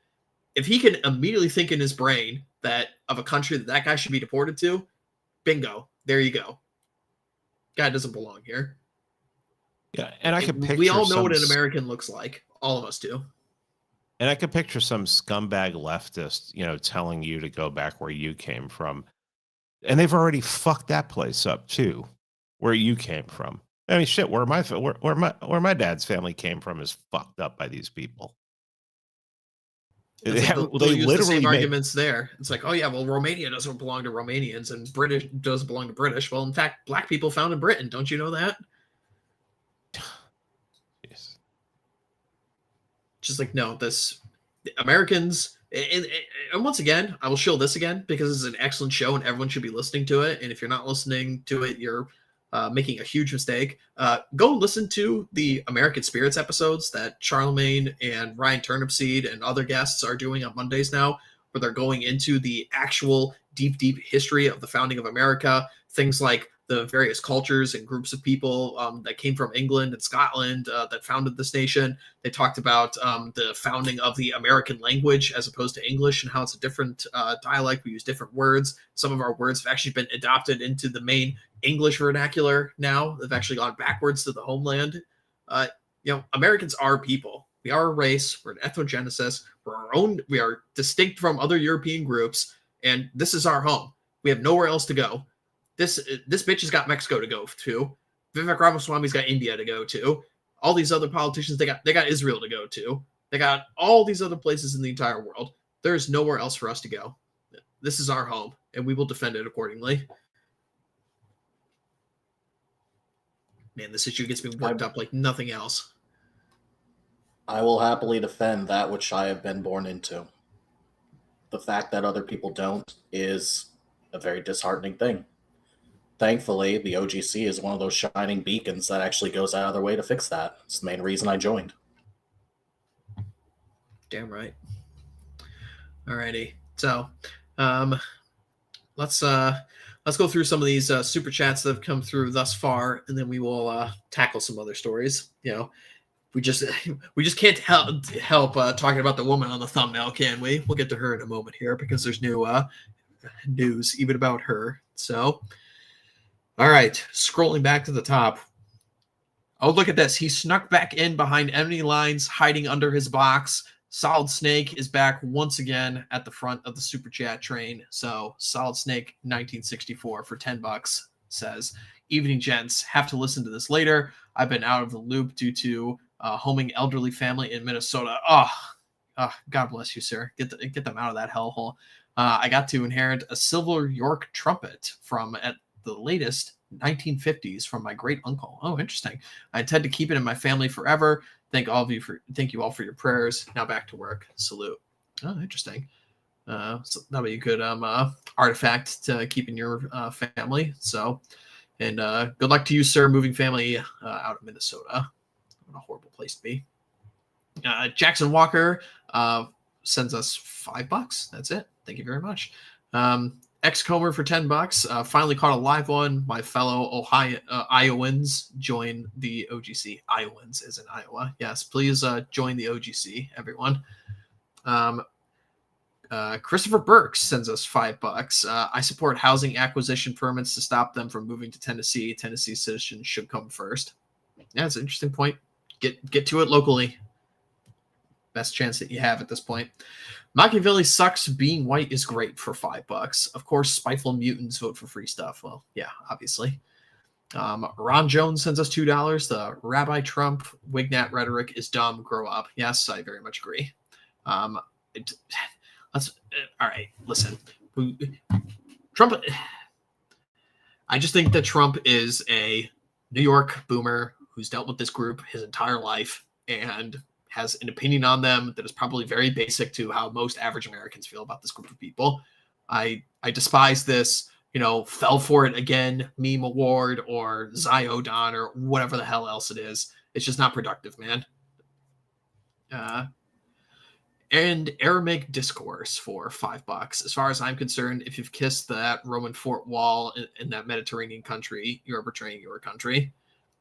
if he can immediately think in his brain that of a country that guy should be deported to, bingo, there you go. Guy doesn't belong here. Yeah, and I could picture we all know what an American looks like. All of us do. And I could picture some scumbag leftist, telling you to go back where you came from. And they've already fucked that place up too, where you came from. I mean, shit, where my dad's family came from is fucked up by these people. They use the same arguments there. It's like, oh yeah, well, Romania doesn't belong to Romanians, and British doesn't belong to British. Well, in fact, black people founded Britain. Don't you know that? Yes. Just like, no, Americans, and once again, I will show this again because it's an excellent show and everyone should be listening to it. And if you're not listening to it, you're making a huge mistake. Go listen to the American Spirits episodes that Charlemagne and Ryan Turnipseed and other guests are doing on Mondays now, where they're going into the actual deep history of the founding of America. Things like the various cultures and groups of people that came from England and Scotland that founded this nation. They talked about the founding of the American language as opposed to English, and how it's a different dialect. We use different words. Some of our words have actually been adopted into the main English vernacular now. They've actually gone backwards to the homeland. Americans are people. We are a race. We're an ethnogenesis. We're our own. We are distinct from other European groups, and this is our home. We have nowhere else to go. This bitch has got Mexico to go to. Vivek Ramaswamy's got India to go to. All these other politicians, they got Israel to go to. They got all these other places in the entire world. There's nowhere else for us to go. This is our home, and we will defend it accordingly. Man, this issue gets me worked up like nothing else. I will happily defend that which I have been born into. The fact that other people don't is a very disheartening thing. thankfully, the OGC is one of those shining beacons that actually goes out of their way to fix that. It's the main reason I joined. Damn right. Alrighty. So, let's go through some of these super chats that have come through thus far, and then we will tackle some other stories. You know, we just can't help talking about the woman on the thumbnail, can we? We'll get to her in a moment here because there's new news even about her. So, all right, scrolling back to the top. Oh, look at this. He snuck back in behind enemy lines, hiding under his box. Solid Snake is back once again at the front of the super chat train. So Solid Snake 1964 for $10 says, "Evening gents, have to listen to this later. I've been out of the loop due to homing elderly family in Minnesota." God bless you, sir. Get them out of that hellhole. I got to inherit a silver York trumpet from at the latest 1950s from my great uncle. Oh, interesting. I intend to keep it in my family forever. Thank you all for your prayers. Now back to work. Salute. Oh, interesting. So that'll be a good artifact to keep in your family. So, and good luck to you, sir, moving family out of Minnesota. What a horrible place to be. Jackson Walker sends us $5. That's it. Thank you very much. X-Comer for $10. Finally caught a live one. My fellow Iowans join the OGC. Iowans is in Iowa. Yes, please join the OGC, everyone. Christopher Burks sends us $5. I support housing acquisition permits to stop them from moving to Tennessee. Tennessee citizens should come first. Yeah, it's an interesting point. Get to it locally. Best chance that you have at this point. Machiavelli sucks. Being white is great for $5. Of course, spiteful mutants vote for free stuff. Well, yeah, obviously. Ron Jones sends us $2. The Rabbi Trump Wignat rhetoric is dumb. Grow up. Yes, I very much agree. All right, listen. Trump. I just think that Trump is a New York boomer who's dealt with this group his entire life and has an opinion on them that is probably very basic to how most average Americans feel about this group of people. I despise this, fell for it again meme award or Ziodon or whatever the hell else it is. It's just not productive, man. And Aramaic discourse for $5. As far as I'm concerned, if you've kissed that Roman fort wall in that Mediterranean country, you're betraying your country.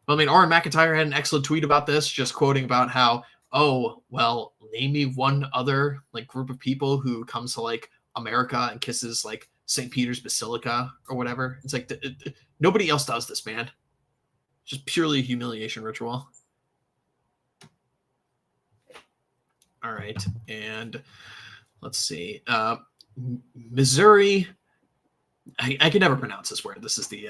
Well, I mean, Oren McIntyre had an excellent tweet about this, just quoting about how, oh, well, name me one other group of people who comes to America and kisses St. Peter's Basilica or whatever. It's nobody else does this, man. Just purely a humiliation ritual. All right, and let's see. Missouri. I can never pronounce this word. This is the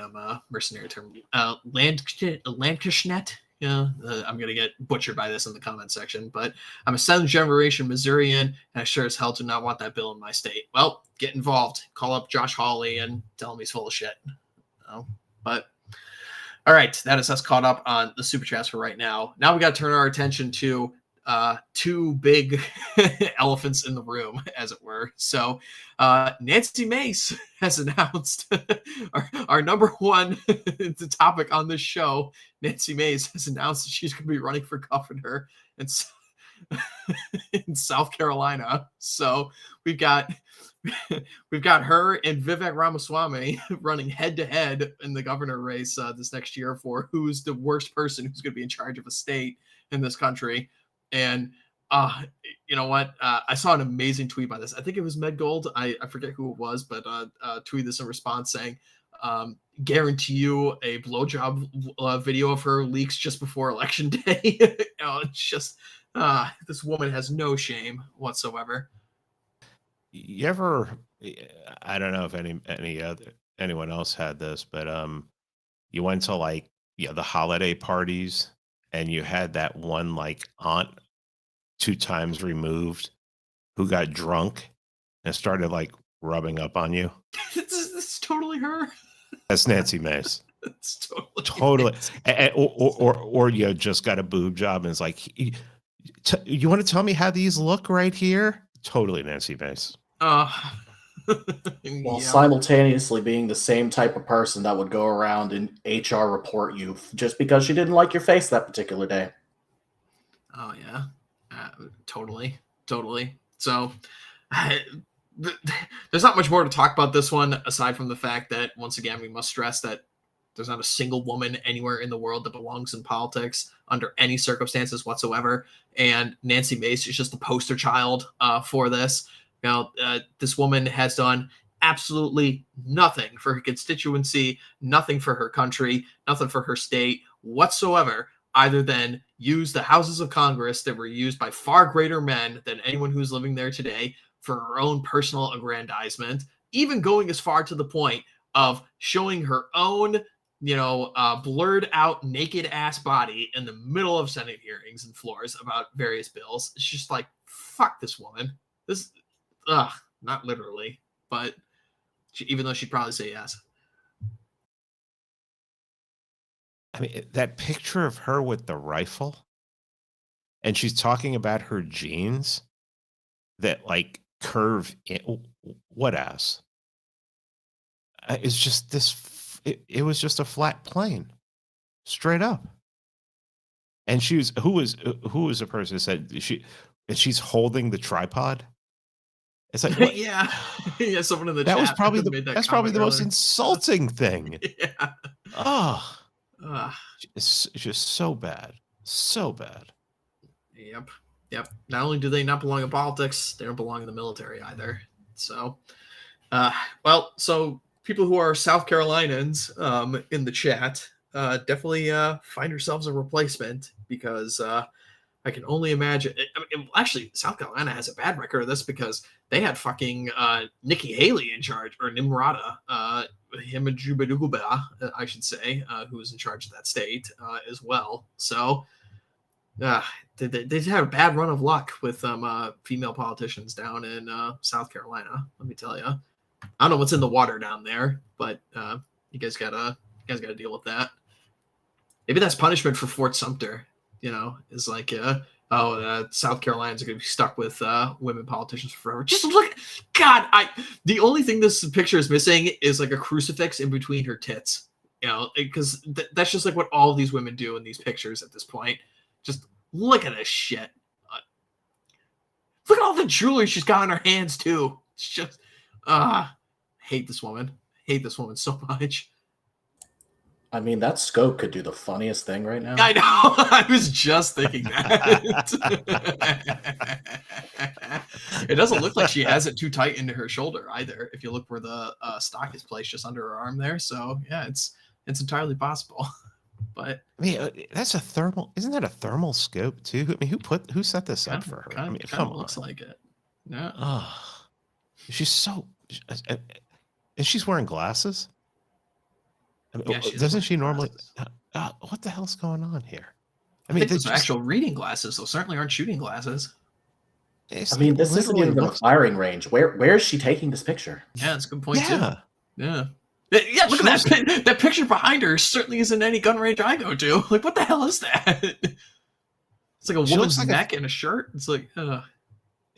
mercenary term. Lancashnet. Yeah, I'm going to get butchered by this in the comment section, but I'm a 7th generation Missourian, and I sure as hell do not want that bill in my state. Well, get involved. Call up Josh Hawley and tell him he's full of shit. But, all right, that is us caught up on the super chats for right now. Now we got to turn our attention to two big elephants in the room, as it were. So Nancy Mace has announced our number one the topic on this show. Nancy Mace has announced that she's going to be running for governor in South Carolina. So we've got her and Vivek Ramaswamy running head to head in the governor race this next year for who's the worst person who's going to be in charge of a state in this country. And you know what? I saw an amazing tweet by this. I think it was Med Gold. I forget who it was, but tweeted this in response saying, guarantee you a blowjob video of her leaks just before election day. It's just this woman has no shame whatsoever. You ever? I don't know if anyone else had this, but you went to the holiday parties and you had that one aunt 2 times removed who got drunk and started rubbing up on you. It's totally her. That's Nancy Mace. It's totally. Or you just got a boob job and it's you want to tell me how these look right here? Totally Nancy Mace. While Yep. simultaneously being the same type of person that would go around and HR report you just because she didn't like your face that particular day. Oh yeah, totally. So there's not much more to talk about this one aside from the fact that once again we must stress that there's not a single woman anywhere in the world that belongs in politics under any circumstances whatsoever, and Nancy Mace is just the poster child for this. Now, this woman has done absolutely nothing for her constituency, nothing for her country, nothing for her state whatsoever, other than use the houses of Congress that were used by far greater men than anyone who's living there today for her own personal aggrandizement, even going as far to the point of showing her own, blurred out naked ass body in the middle of Senate hearings and floors about various bills. It's just like, fuck this woman. Not literally, but even though she'd probably say yes. I mean, that picture of her with the rifle, and she's talking about her jeans that like curve in, what ass? It's just this. It was just a flat plane, straight up. And who was the person who said she's holding the tripod? It's like what? yeah, someone in the that chat was probably that's probably the most insulting thing. Yeah. Oh, it's just so bad. Yep. Not only do they not belong in politics, they don't belong in the military either. So, so people who are South Carolinians in the chat definitely find yourselves a replacement, because I can only imagine. Actually, South Carolina has a bad record of this because they had fucking Nikki Haley in charge, or Nimrata, Himajubadugubah, I should say, who was in charge of that state as well. So they had a bad run of luck with female politicians down in South Carolina. Let me tell you, I don't know what's in the water down there, but you guys gotta deal with that. Maybe that's punishment for Fort Sumter. Is like, South Carolina's going to be stuck with women politicians forever. Just look, God, the only thing this picture is missing is like a crucifix in between her tits, because that's just like what all of these women do in these pictures at this point. Just look at this shit. Look at all the jewelry she's got in her hands too. It's just, hate this woman so much. I mean, that scope could do the funniest thing right now. I know. I was just thinking that. It doesn't look like she has it too tight into her shoulder either, if you look where the stock is placed just under her arm there. So yeah, it's entirely possible. But I mean, that's a thermal. Isn't that a thermal scope too? I mean, who set this up for her? I mean, come on. Looks like it. Yeah. Oh, she's so. And she's wearing glasses. I mean, Yeah, doesn't she normally? What the hell's going on here? I mean, these are actual reading glasses, so certainly aren't shooting glasses. I mean, this isn't even a firing range. Where is she taking this picture? Yeah, that's a good point too. Yeah. Yeah, look at that. That picture behind her certainly isn't any gun range I go to. Like, what the hell is that? It's like a woman's neck in a shirt. It's like,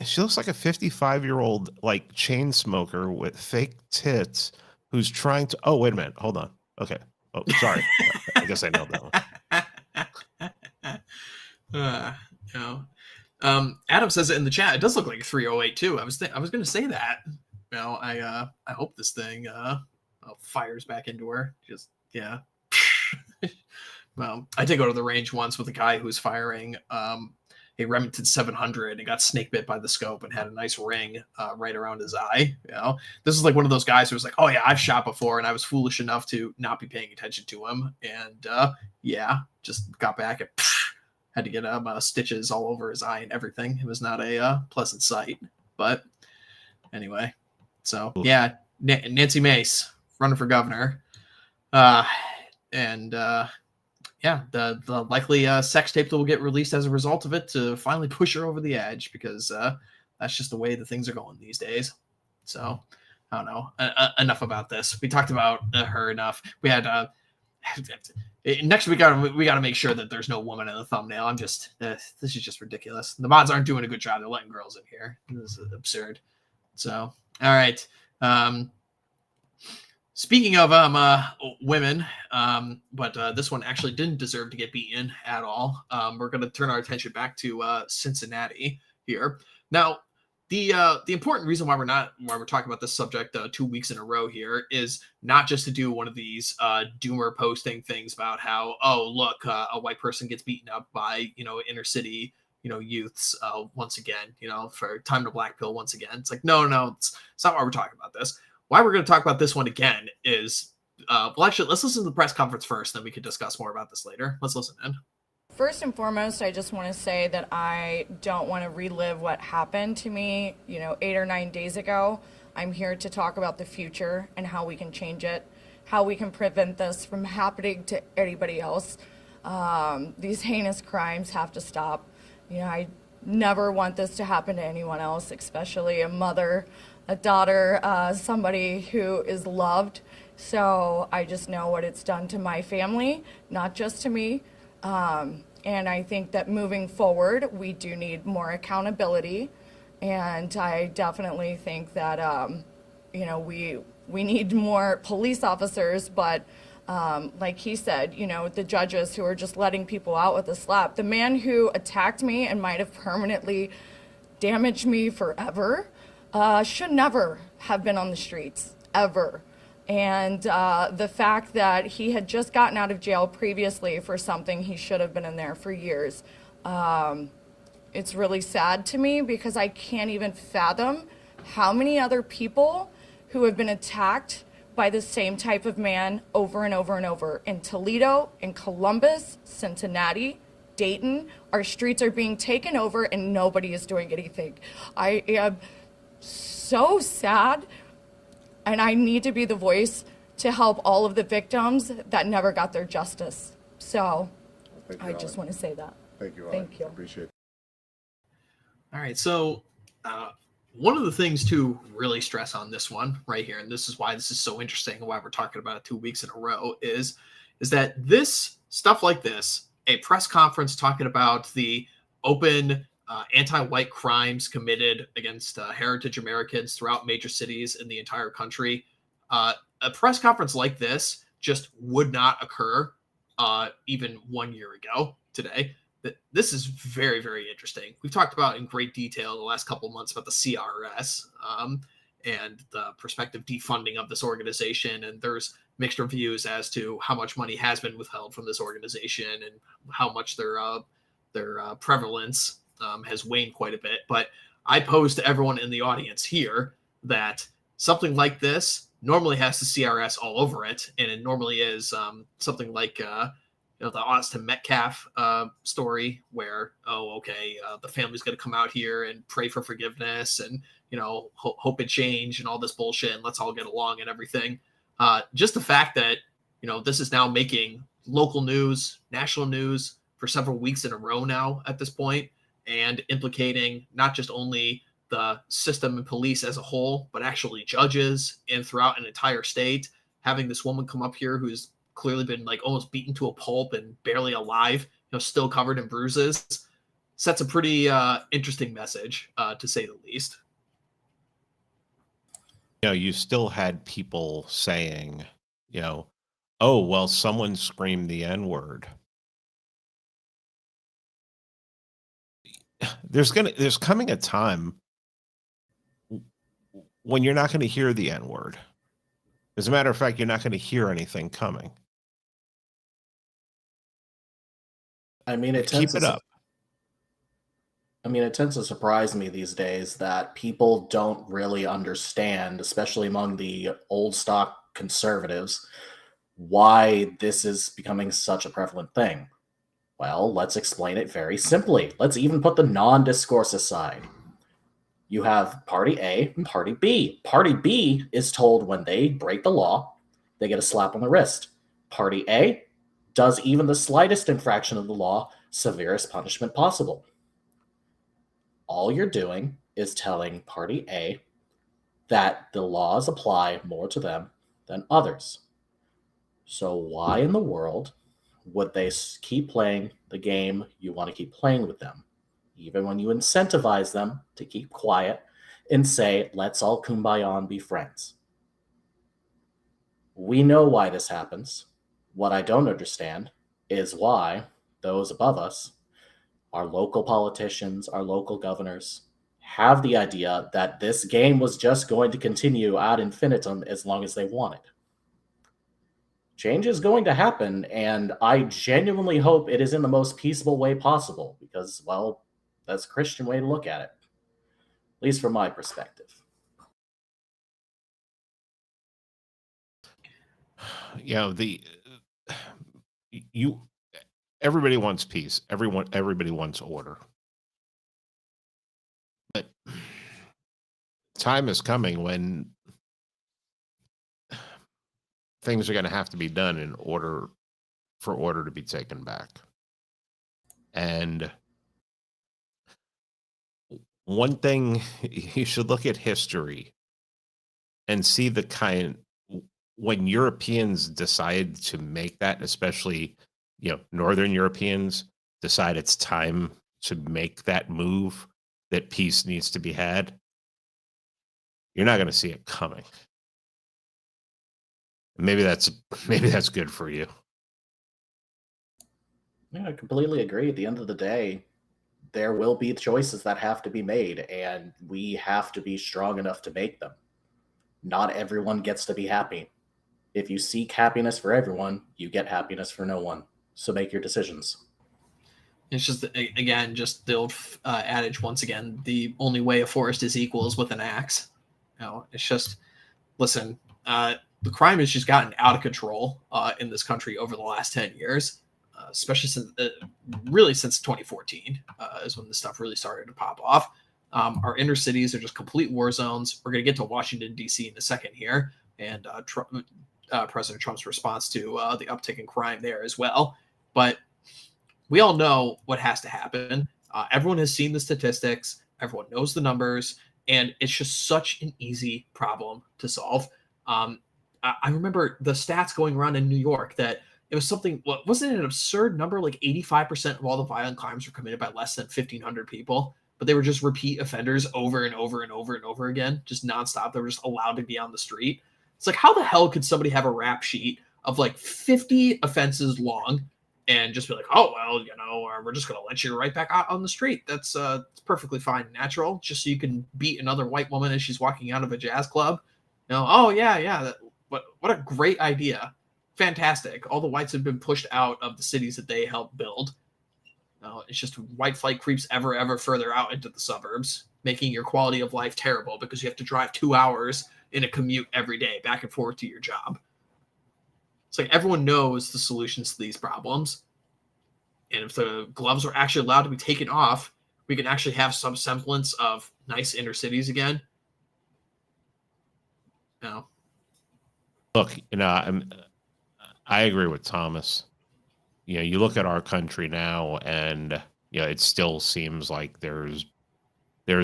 she looks like a 55-year-old like chain smoker with fake tits who's trying to. Oh, wait a minute. Hold on. Okay. Oh, sorry. I guess I nailed that one. Adam says it in the chat. It does look like 308 too. I was going to say that. I hope this thing fires back into her. Just yeah. Well, I did go to the range once with a guy who was firing a Remington 700 and got snake bit by the scope and had a nice ring right around his eye. This is like one of those guys who was like, oh yeah, I've shot before, and I was foolish enough to not be paying attention to him, and just got back and had to get stitches all over his eye and everything. It was not a pleasant sight, but anyway. So yeah, Nancy Mace running for governor, the likely sex tape that will get released as a result of it to finally push her over the edge, because that's just the way the things are going these days. So I don't know. Enough about this. We talked about her enough. We had next we got to make sure that there's no woman in the thumbnail. I'm just this is just ridiculous. The mods aren't doing a good job. They're letting girls in here. This is absurd. So all right. Speaking of women, but this one actually didn't deserve to get beaten at all. We're going to turn our attention back to Cincinnati here. Now, the important reason why we're talking about this subject 2 weeks in a row here is not just to do one of these doomer posting things about how, oh, look, a white person gets beaten up by inner city youths once again, for time to black pill once again. It's like no, it's not why we're talking about this. Why we're going to talk about this one again is, well, actually, let's listen to the press conference first, then we can discuss more about this later. Let's listen in. First and foremost, I just want to say that I don't want to relive what happened to me, 8 or 9 days ago. I'm here to talk about the future and how we can change it, how we can prevent this from happening to anybody else. These heinous crimes have to stop. I never want this to happen to anyone else, especially a mother, a daughter, somebody who is loved. So I just know what it's done to my family, not just to me. And I think that moving forward, we do need more accountability. And I definitely think that, we need more police officers, but like he said, the judges who are just letting people out with a slap. The man who attacked me and might have permanently damaged me forever should never have been on the streets, ever. And the fact that he had just gotten out of jail previously for something he should have been in there for years, it's really sad to me because I can't even fathom how many other people who have been attacked by the same type of man over and over and over. In Toledo, in Columbus, Cincinnati, Dayton, our streets are being taken over and nobody is doing anything. I am so sad, and I need to be the voice to help all of the victims that never got their justice. So I just want to say that. Thank you. Thank you. Appreciate it. All right, so one of the things to really stress on this one right here, and this is why this is so interesting and why we're talking about it 2 weeks in a row, is that this stuff like this, a press conference talking about the open anti-white crimes committed against heritage Americans throughout major cities in the entire country, a press conference like this just would not occur even 1 year ago today. This is very, very interesting. We've talked about in great detail the last couple of months about the CRS and the prospective defunding of this organization. And there's mixed reviews as to how much money has been withheld from this organization and how much their prevalence has waned quite a bit. But I pose to everyone in the audience here that something like this normally has the CRS all over it. And it normally is something like the Austin Metcalf story where, the family's going to come out here and pray for forgiveness and, hope it change and all this bullshit and let's all get along and everything. Just the fact that, this is now making local news, national news for several weeks in a row now at this point, and implicating not just only the system and police as a whole, but actually judges and throughout an entire state. Having this woman come up here who's clearly been like almost beaten to a pulp and barely alive, still covered in bruises, sets a pretty interesting message, to say the least. You still had people saying, oh, well, someone screamed the N-word. There's coming a time when you're not going to hear the N-word. As a matter of fact, you're not going to hear anything coming. I mean, it Keep it up. I mean, it tends to surprise me these days that people don't really understand, especially among the old stock conservatives, why this is becoming such a prevalent thing. Well, let's explain it very simply. Let's even put the non-discourse aside. You have Party A and Party B. Party B is told when they break the law, they get a slap on the wrist. Party A does even the slightest infraction of the law, severest punishment possible. All you're doing is telling Party A that the laws apply more to them than others. So why in the world would they keep playing the game you want to keep playing with them? Even when you incentivize them to keep quiet, and say, let's all kumbaya and be friends. We know why this happens. What I don't understand is why those above us, our local politicians, our local governors, have the idea that this game was just going to continue ad infinitum as long as they wanted. Change is going to happen, and I genuinely hope it is in the most peaceable way possible, because, well, that's a Christian way to look at it. At least from my perspective. Everybody wants peace. Everybody wants order. But time is coming when things are going to have to be done in order for order to be taken back. And one thing, you should look at history and see the kind, when Europeans decide to make that, especially, Northern Europeans decide it's time to make that move, that peace needs to be had, you're not going to see it coming. Maybe that's good for you. Yeah, I completely agree. At the end of the day, there will be choices that have to be made, and we have to be strong enough to make them. Not everyone gets to be happy. If you seek happiness for everyone, you get happiness for no one. So make your decisions. It's just, again, just the old adage once again, the only way a forest is equal is with an axe. It's just, listen, the crime has just gotten out of control in this country over the last 10 years, especially since 2014 is when this stuff really started to pop off. Our inner cities are just complete war zones. We're going to get to Washington, D.C. in a second here, and President Trump's response to the uptick in crime there as well. But we all know what has to happen. Everyone has seen the statistics. Everyone knows the numbers. And it's just such an easy problem to solve. I remember the stats going around in New York that it was something, wasn't it an absurd number? Like 85% of all the violent crimes were committed by less than 1,500 people, but they were just repeat offenders over and over and over and over again, just nonstop. They were just allowed to be on the street. It's like, how the hell could somebody have a rap sheet of like 50 offenses long and just be like, oh, well, we're just going to let you right back out on the street. That's it's perfectly fine and natural, just so you can beat another white woman as she's walking out of a jazz club. Oh, yeah. What a great idea. Fantastic. All the whites have been pushed out of the cities that they helped build. It's just white flight creeps ever further out into the suburbs, making your quality of life terrible because you have to drive 2 hours in a commute every day back and forth to your job. It's like everyone knows the solutions to these problems. And if the gloves are actually allowed to be taken off, we can actually have some semblance of nice inner cities again. Look, I agree with Thomas. You look at our country now, and it still seems like there's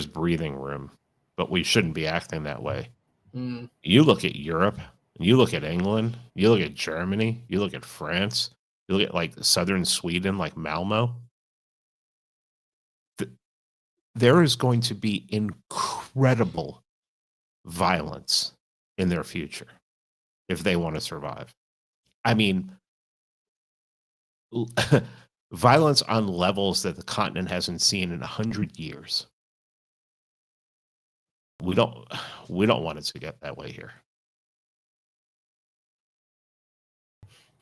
breathing room, but we shouldn't be acting that way. You look at Europe, you look at England, you look at Germany, you look at France, you look at like southern Sweden, like Malmo. There is going to be incredible violence in their future if they want to survive. I mean, violence on levels that the continent hasn't seen in 100 years. We don't want it to get that way here.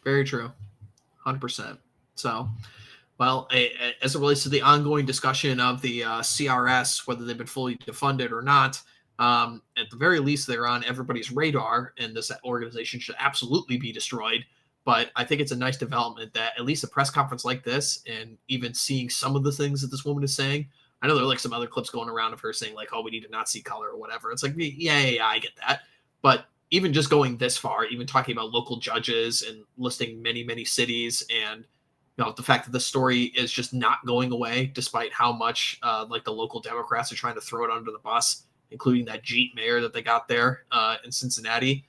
Very true. 100%. So, well, as it relates to the ongoing discussion of the CRS, whether they've been fully defunded or not, at the very least, they're on everybody's radar, and this organization should absolutely be destroyed. But I think it's a nice development that at least a press conference like this, and even seeing some of the things that this woman is saying, I know there are like some other clips going around of her saying like, oh, we need to not see color or whatever. It's like, yeah, I get that. But even just going this far, even talking about local judges and listing many, many cities, and the fact that the story is just not going away, despite how much like the local Democrats are trying to throw it under the bus, including that Jeet mayor that they got there in Cincinnati.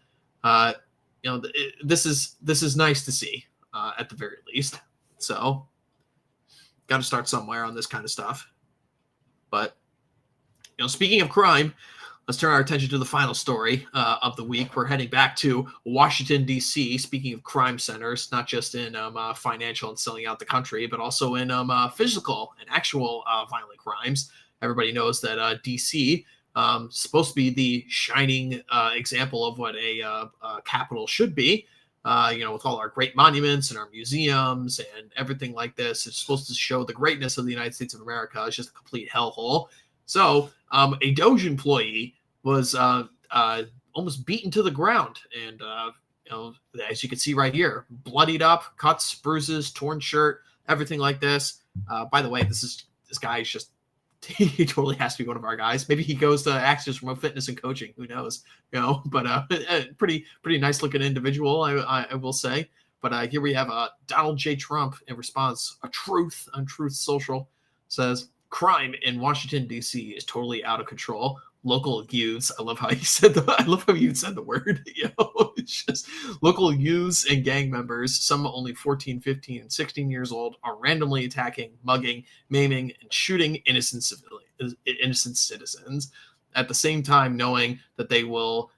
This is nice to see at the very least. So, got to start somewhere on this kind of stuff. But speaking of crime, let's turn our attention to the final story of the week. We're heading back to Washington, D.C. Speaking of crime centers, not just in financial and selling out the country, but also in physical and actual violent crimes. Everybody knows that D.C. Supposed to be the shining example of what a capital should be. With all our great monuments and our museums and everything like this, it's supposed to show the greatness of the United States of America. It's just a complete hellhole. So a Doge employee was almost beaten to the ground. And, as you can see right here, bloodied up, cuts, bruises, torn shirt, everything like this. By the way, this guy is just, he totally has to be one of our guys. Maybe he goes to Access Remote Fitness and Coaching. Who knows? But pretty nice looking individual, I will say. But here we have Donald J. Trump in response. A truth on Truth Social says crime in Washington D.C. is totally out of control. Local youths. I love how you said the word. It's just local youths and gang members, some only 14, 15, and 16 years old, are randomly attacking, mugging, maiming, and shooting innocent citizens. At the same time, knowing that they will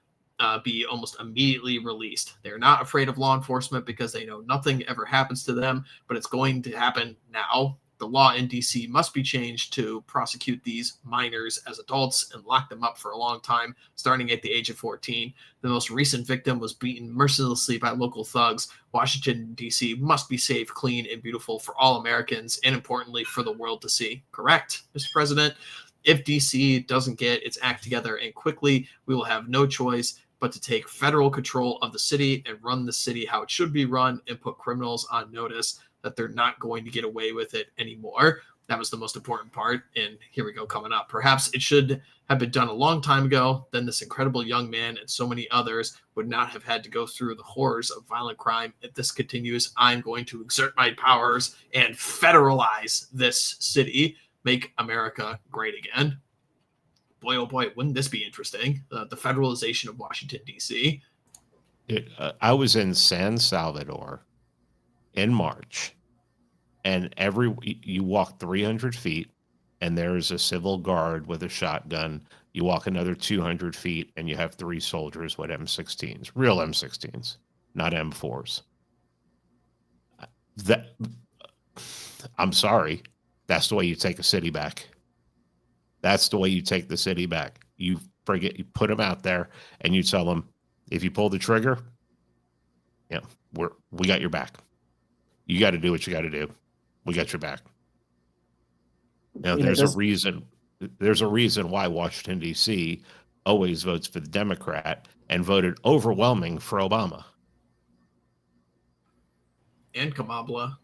be almost immediately released. They're not afraid of law enforcement because they know nothing ever happens to them, but it's going to happen now. The law in D.C. must be changed to prosecute these minors as adults and lock them up for a long time, starting at the age of 14. The most recent victim was beaten mercilessly by local thugs. Washington, D.C. must be safe, clean, and beautiful for all Americans, and importantly, for the world to see. Correct, Mr. President? If D.C. doesn't get its act together and quickly, we will have no choice but to take federal control of the city and run the city how it should be run and put criminals on notice that they're not going to get away with it anymore. That was the most important part. And here we go coming up. Perhaps it should have been done a long time ago. Then this incredible young man and so many others would not have had to go through the horrors of violent crime. If this continues, I'm going to exert my powers and federalize this city, make America great again. Boy, oh boy, wouldn't this be interesting? The federalization of Washington, D.C. I was in San Salvador in March, and you walk 300 feet and there's a civil guard with a shotgun. You walk another 200 feet and you have 3 soldiers with M16s, real M16s, not M4s. I'm sorry, that's the way you take a city back. That's the way you take the city back. You put them out there and you tell them, if you pull the trigger, we got your back. You got to do what you got to do. We got your back. Now, there's a reason. There's a reason why Washington, D.C. always votes for the Democrat and voted overwhelming for Obama. And Kamala.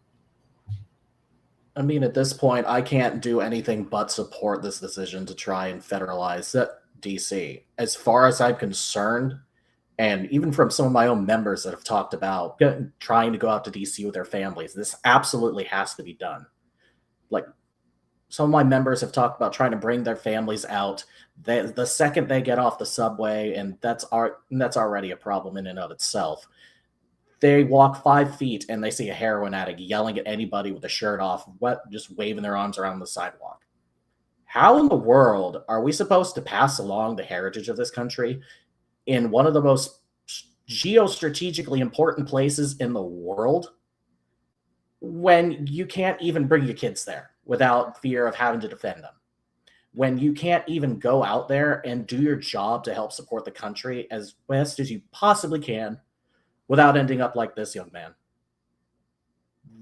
I mean, at this point, I can't do anything but support this decision to try and federalize D.C. As far as I'm concerned, and even from some of my own members that have talked about trying to go out to D.C. with their families, this absolutely has to be done. Like, some of my members have talked about trying to bring their families out. The second they get off the subway, and that's already a problem in and of itself, they walk 5 feet and they see a heroin addict yelling at anybody with a shirt off, just waving their arms around the sidewalk. How in the world are we supposed to pass along the heritage of this country in one of the most geostrategically important places in the world when you can't even bring your kids there without fear of having to defend them? When you can't even go out there and do your job to help support the country as best as you possibly can without ending up like this young man.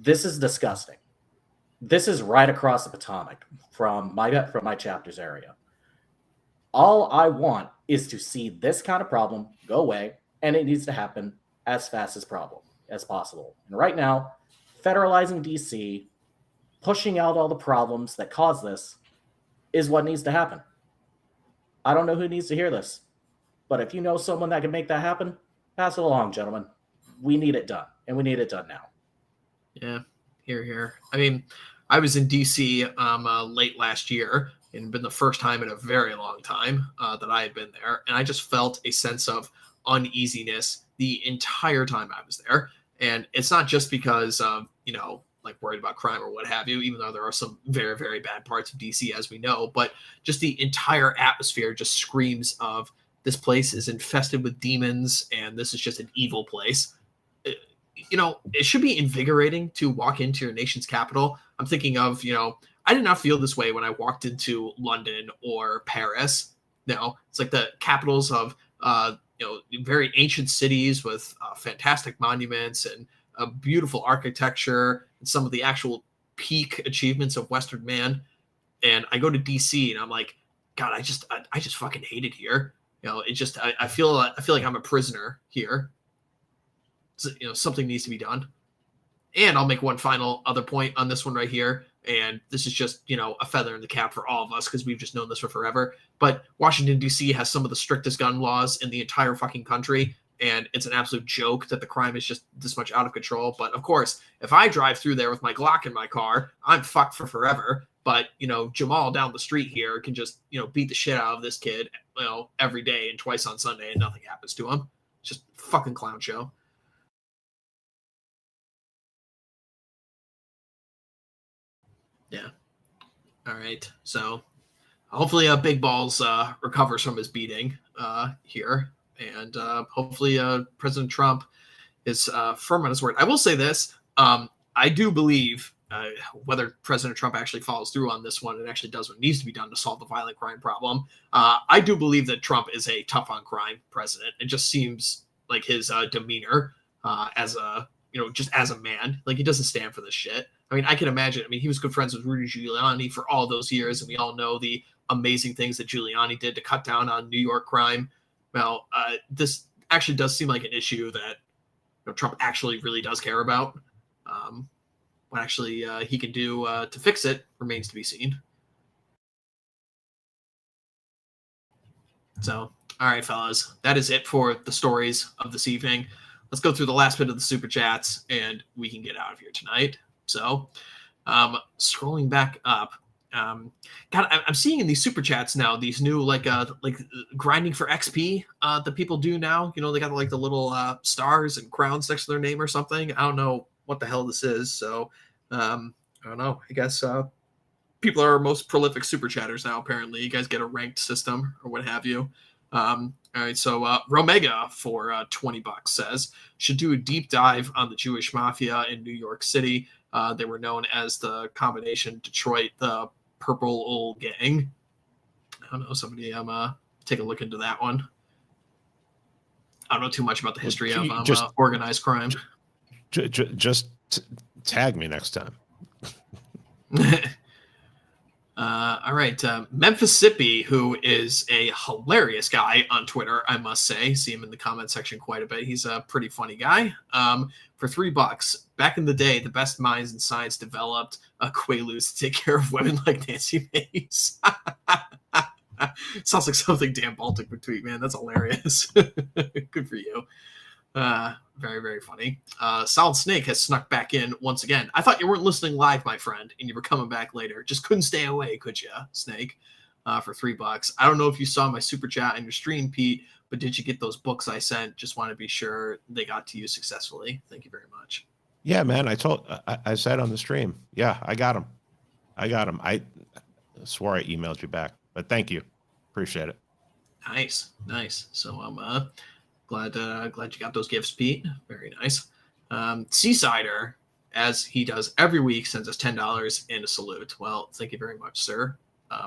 This is disgusting. This is right across the Potomac from my chapter's area. All I want is to see this kind of problem go away, and it needs to happen as fast as possible. And right now, federalizing DC, pushing out all the problems that cause this, is what needs to happen. I don't know who needs to hear this, but if you know someone that can make that happen, pass it along, gentlemen. We need it done, and we need it done now. Yeah, here. I mean, I was in D.C. Late last year, and been the first time in a very long time that I had been there, and I just felt a sense of uneasiness the entire time I was there. And it's not just because of, like worried about crime or what have you, even though there are some very, very bad parts of DC, as we know. But just the entire atmosphere just screams of this place is infested with demons and this is just an evil place. It should be invigorating to walk into your nation's capital. I'm thinking of, I did not feel this way when I walked into London or Paris. It's like the capitals of, very ancient cities with fantastic monuments and beautiful architecture and some of the actual peak achievements of Western man. And I go to DC and I'm like, God, I just fucking hate it here. I feel like I'm a prisoner here. So, something needs to be done. And I'll make one final other point on this one right here. And this is just, a feather in the cap for all of us because we've just known this for forever. But Washington, D.C. has some of the strictest gun laws in the entire fucking country. And it's an absolute joke that the crime is just this much out of control. But of course, if I drive through there with my Glock in my car, I'm fucked for forever. But, Jamal down the street here can just, beat the shit out of this kid, every day and twice on Sunday and nothing happens to him. Just fucking clown show. Yeah. All right. So hopefully Big Balls recovers from his beating here. And hopefully President Trump is firm on his word. I will say this. I do believe whether President Trump actually follows through on this one and actually does what needs to be done to solve the violent crime problem. I do believe that Trump is a tough on crime president. It just seems like his demeanor as a, just as a man, like he doesn't stand for this shit. I mean, I can imagine. I mean, he was good friends with Rudy Giuliani for all those years, and we all know the amazing things that Giuliani did to cut down on New York crime. Well, this actually does seem like an issue that Trump actually really does care about. What actually he can do to fix it remains to be seen. So, all right, fellas, that is it for the stories of this evening. Let's go through the last bit of the super chats, and we can get out of here tonight. So, scrolling back up, God, I'm seeing in these super chats now these new like grinding for XP that people do now. They got like the little stars and crowns next to their name or something. I don't know what the hell this is. So, I don't know. I guess people are our most prolific super chatters now. Apparently, you guys get a ranked system or what have you. All right, so Romega for $20 says should do a deep dive on the Jewish mafia in New York City. They were known as the combination Detroit, the Purple Old Gang. I don't know. Somebody take a look into that one. I don't know too much about the history of organized crime. Just tag me next time. All right. Memphissippi, who is a hilarious guy on Twitter, I must say. See him in the comment section quite a bit. He's a pretty funny guy. For $3, back in the day, the best minds in science developed Quaaludes to take care of women like Nancy Mace. Sounds like something Dan Baltic would tweet, man. That's hilarious. Good for you. Very, very funny. Solid Snake has snuck back in once again. I thought you weren't listening live, my friend, and you were coming back later. Just couldn't stay away, could you, Snake? For $3. I don't know if you saw my super chat on your stream, Pete, but did you get those books I sent? Just want to be sure they got to you successfully. Thank you very much. Yeah, man. I said on the stream. Yeah, I got them. I swore I emailed you back, but thank you. Appreciate it. Nice. So I'm glad you got those gifts, Pete. Very nice. Seasider, as he does every week, sends us $10 and a salute. Well, thank you very much, sir.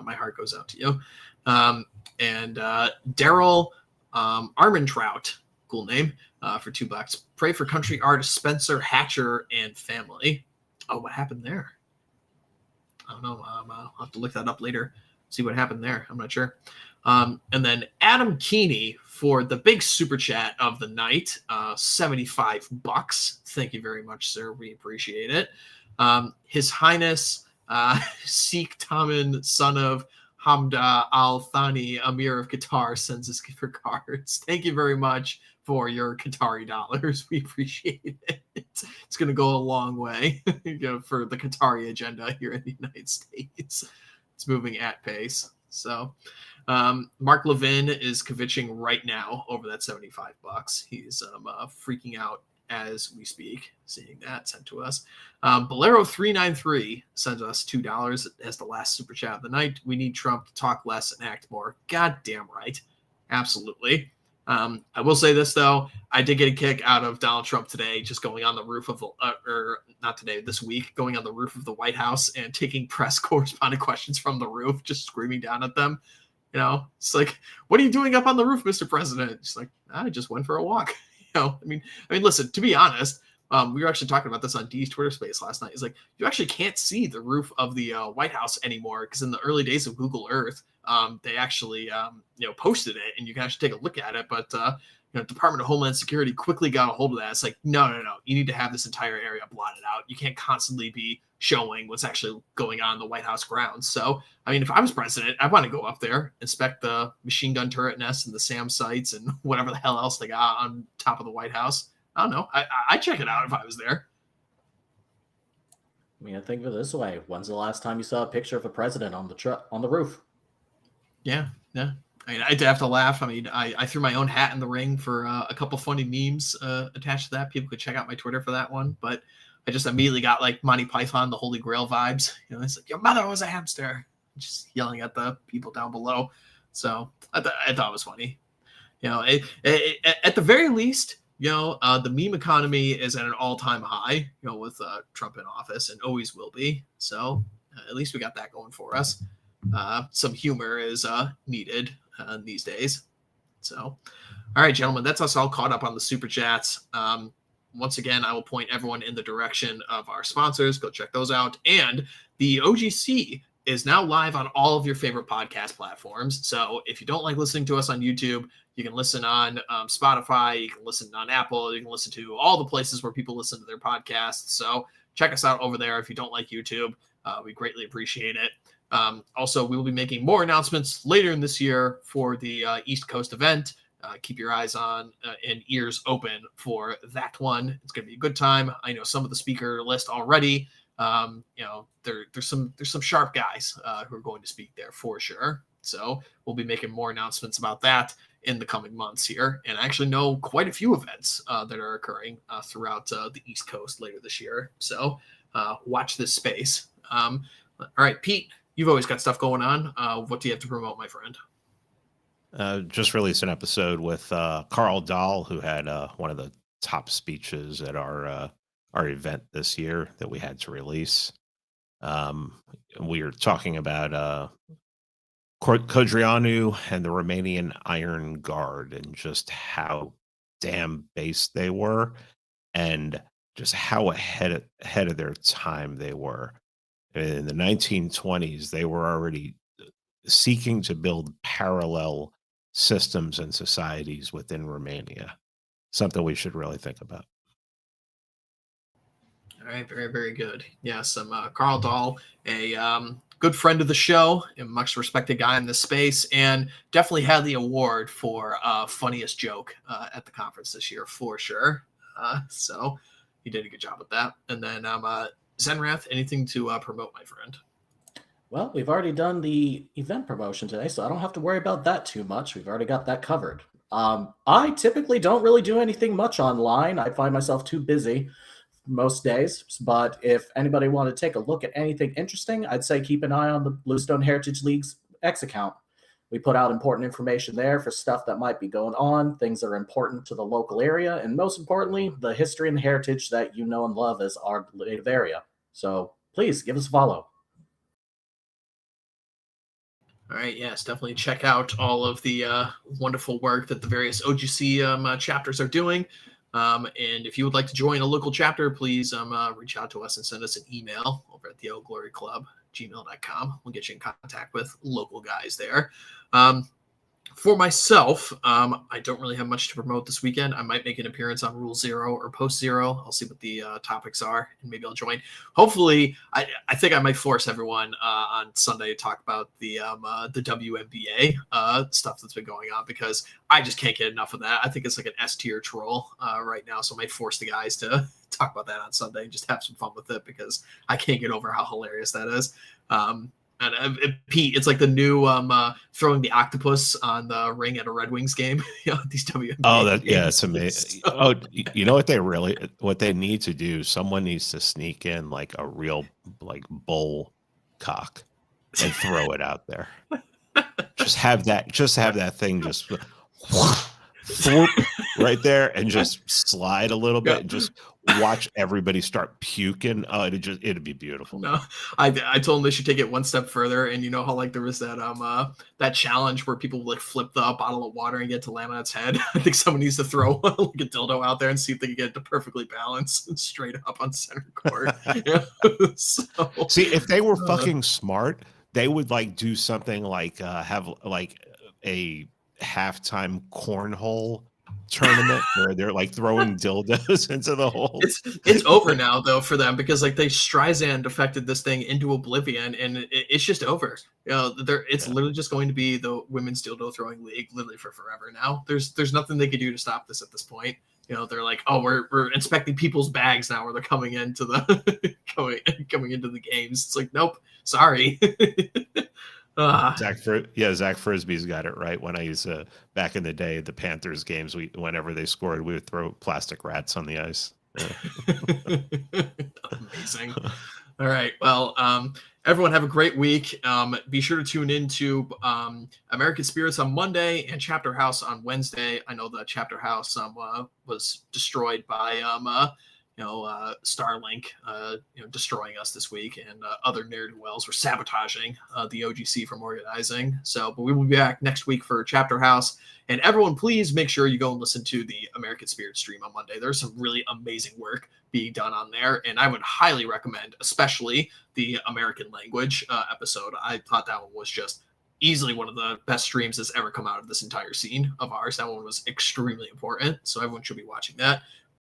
My heart goes out to you. And Daryl Armentrout, cool name, for $2. Pray for country artist Spencer Hatcher and family. Oh, what happened there? I don't know. I'll have to look that up later. See what happened there. I'm not sure. And then Adam Keeney for the big super chat of the night, $75. Thank you very much, sir. We appreciate it. His Highness Sikh Taman, son of Hamda Al Thani, Amir of Qatar, sends us gift cards. Thank you very much for your Qatari dollars. We appreciate it. It's going to go a long way for the Qatari agenda here in the United States. It's moving at pace. So Mark Levin is kvetching right now over that $75. He's freaking out as we speak. Seeing that sent to us. Bolero393 sends us $2 as the last super chat of the night. We need Trump to talk less and act more. Goddamn right. Absolutely. I will say this, though. I did get a kick out of Donald Trump today, just going on the roof of this week, going on the roof of the White House and taking press correspondent questions from the roof, just screaming down at them. You know, it's like, what are you doing up on the roof, Mr. President? It's like, I just went for a walk. You know, I mean, listen, to be honest, we were actually talking about this on Dee's Twitter space last night. It's like, you actually can't see the roof of the White House anymore, because in the early days of Google Earth, they actually, posted it, and you can actually take a look at it. But, Department of Homeland Security quickly got a hold of that. It's like, no. You need to have this entire area blotted out. You can't constantly be showing what's actually going on in the White House grounds. So, I mean, if I was president, I'd want to go up there, inspect the machine gun turret nests and the SAM sites and whatever the hell else they got on top of the White House. I don't know. I'd check it out if I was there. I mean, I think of it this way: when's the last time you saw a picture of a president on the roof? Yeah. I mean, I'd have to laugh. I mean, I threw my own hat in the ring for a couple funny memes attached to that. People could check out my Twitter for that one. But I just immediately got like Monty Python, the Holy Grail vibes. It's like, your mother was a hamster. Just yelling at the people down below. So I thought it was funny. At the very least, the meme economy is at an all-time high, with Trump in office, and always will be. So at least we got that going for us. Some humor is needed these days. So, all right, gentlemen, that's us all caught up on the super chats. Once again, I will point everyone in the direction of our sponsors. Go check those out. And the OGC is now live on all of your favorite podcast platforms. So if you don't like listening to us on YouTube, you can listen on Spotify, you can listen on Apple, you can listen to all the places where people listen to their podcasts. So check us out over there if you don't like YouTube. We greatly appreciate it. Also, we will be making more announcements later in this year for the East Coast event. Keep your eyes on and ears open for that one. It's going to be a good time. I know some of the speaker list already. There's some sharp guys who are going to speak there for sure. So we'll be making more announcements about that in the coming months here. And I actually know quite a few events that are occurring throughout the East Coast later this year. So watch this space. All right, Pete, you've always got stuff going on. What do you have to promote, my friend? Just released an episode with Carl Dahl, who had one of the top speeches at our event this year that we had to release. We were talking about Codreanu and the Romanian Iron Guard, and just how damn based they were, and just how ahead of their time they were. In the 1920s, they were already seeking to build parallel systems and societies within Romania. Something we should really think about. All right, very, very good. Yes, Carl Dahl, a good friend of the show, a much respected guy in this space, and definitely had the award for funniest joke at the conference this year for sure. So he did a good job with that. And then Zenrath, anything to promote, my friend? Well, we've already done the event promotion today, so I don't have to worry about that too much. We've already got that covered. I typically don't really do anything much online. I find myself too busy most days, but if anybody wanted to take a look at anything interesting, I'd say keep an eye on the Bluestone Heritage League's X account. We put out important information there for stuff that might be going on, things that are important to the local area, and most importantly, the history and the heritage that you know and love as our native area. So please give us a follow. All right, yes, definitely check out all of the wonderful work that the various OGC chapters are doing. And if you would like to join a local chapter, please reach out to us and send us an email over at the Glory Club, gmail.com. We'll get you in contact with local guys there. For myself, I don't really have much to promote this weekend. I might make an appearance on Rule Zero or Post Zero. I'll see what the topics are, and maybe I'll join. Hopefully, I think I might force everyone on Sunday to talk about the WNBA stuff that's been going on, because I just can't get enough of that. I think it's like an S tier troll right now, so I might force the guys to talk about that on Sunday and just have some fun with it, because I can't get over how hilarious that is. And Pete, it's like the new throwing the octopus on the ring at a Red Wings game. These WNBA Oh, yeah, games. it's amazing. So- Oh, you know what they need to do? Someone needs to sneak in like a real like bull cock and throw it out there. Just have that thing just whoop, right there and just slide a little bit and just watch everybody start puking. Oh, it'd be beautiful. No, I told them they should take it one step further, and you know how like there was that challenge where people would like flip the bottle of water and get to land on its head. I think someone needs to throw like a dildo out there and see if they can get it to perfectly balance straight up on center court. So, see, if they were fucking smart, they would like do something like have like a halftime cornhole tournament where they're like throwing dildos into the hole. It's over now though for them because like they Streisand affected this thing into oblivion and it's just over. It's literally just going to be the women's dildo throwing league literally for forever now. There's nothing they could do to stop this at this point. They're like, oh, we're inspecting people's bags now where they're coming into the coming into the games. It's like, nope, sorry. Zach Frisbee's got it right. When I used to back in the day, the Panthers games, whenever they scored, we would throw plastic rats on the ice. Amazing. All right. Well, everyone have a great week. Be sure to tune in to American Spirits on Monday and Chapter House on Wednesday. I know the Chapter House was destroyed by Starlink, destroying us this week, and other ne'er-do-wells were sabotaging the OGC from organizing. So, but we will be back next week for Chapter House. And everyone, please make sure you go and listen to the American Spirit stream on Monday. There's some really amazing work being done on there, and I would highly recommend, especially the American language episode. I thought that one was just easily one of the best streams that's ever come out of this entire scene of ours. That one was extremely important, so everyone should be watching that.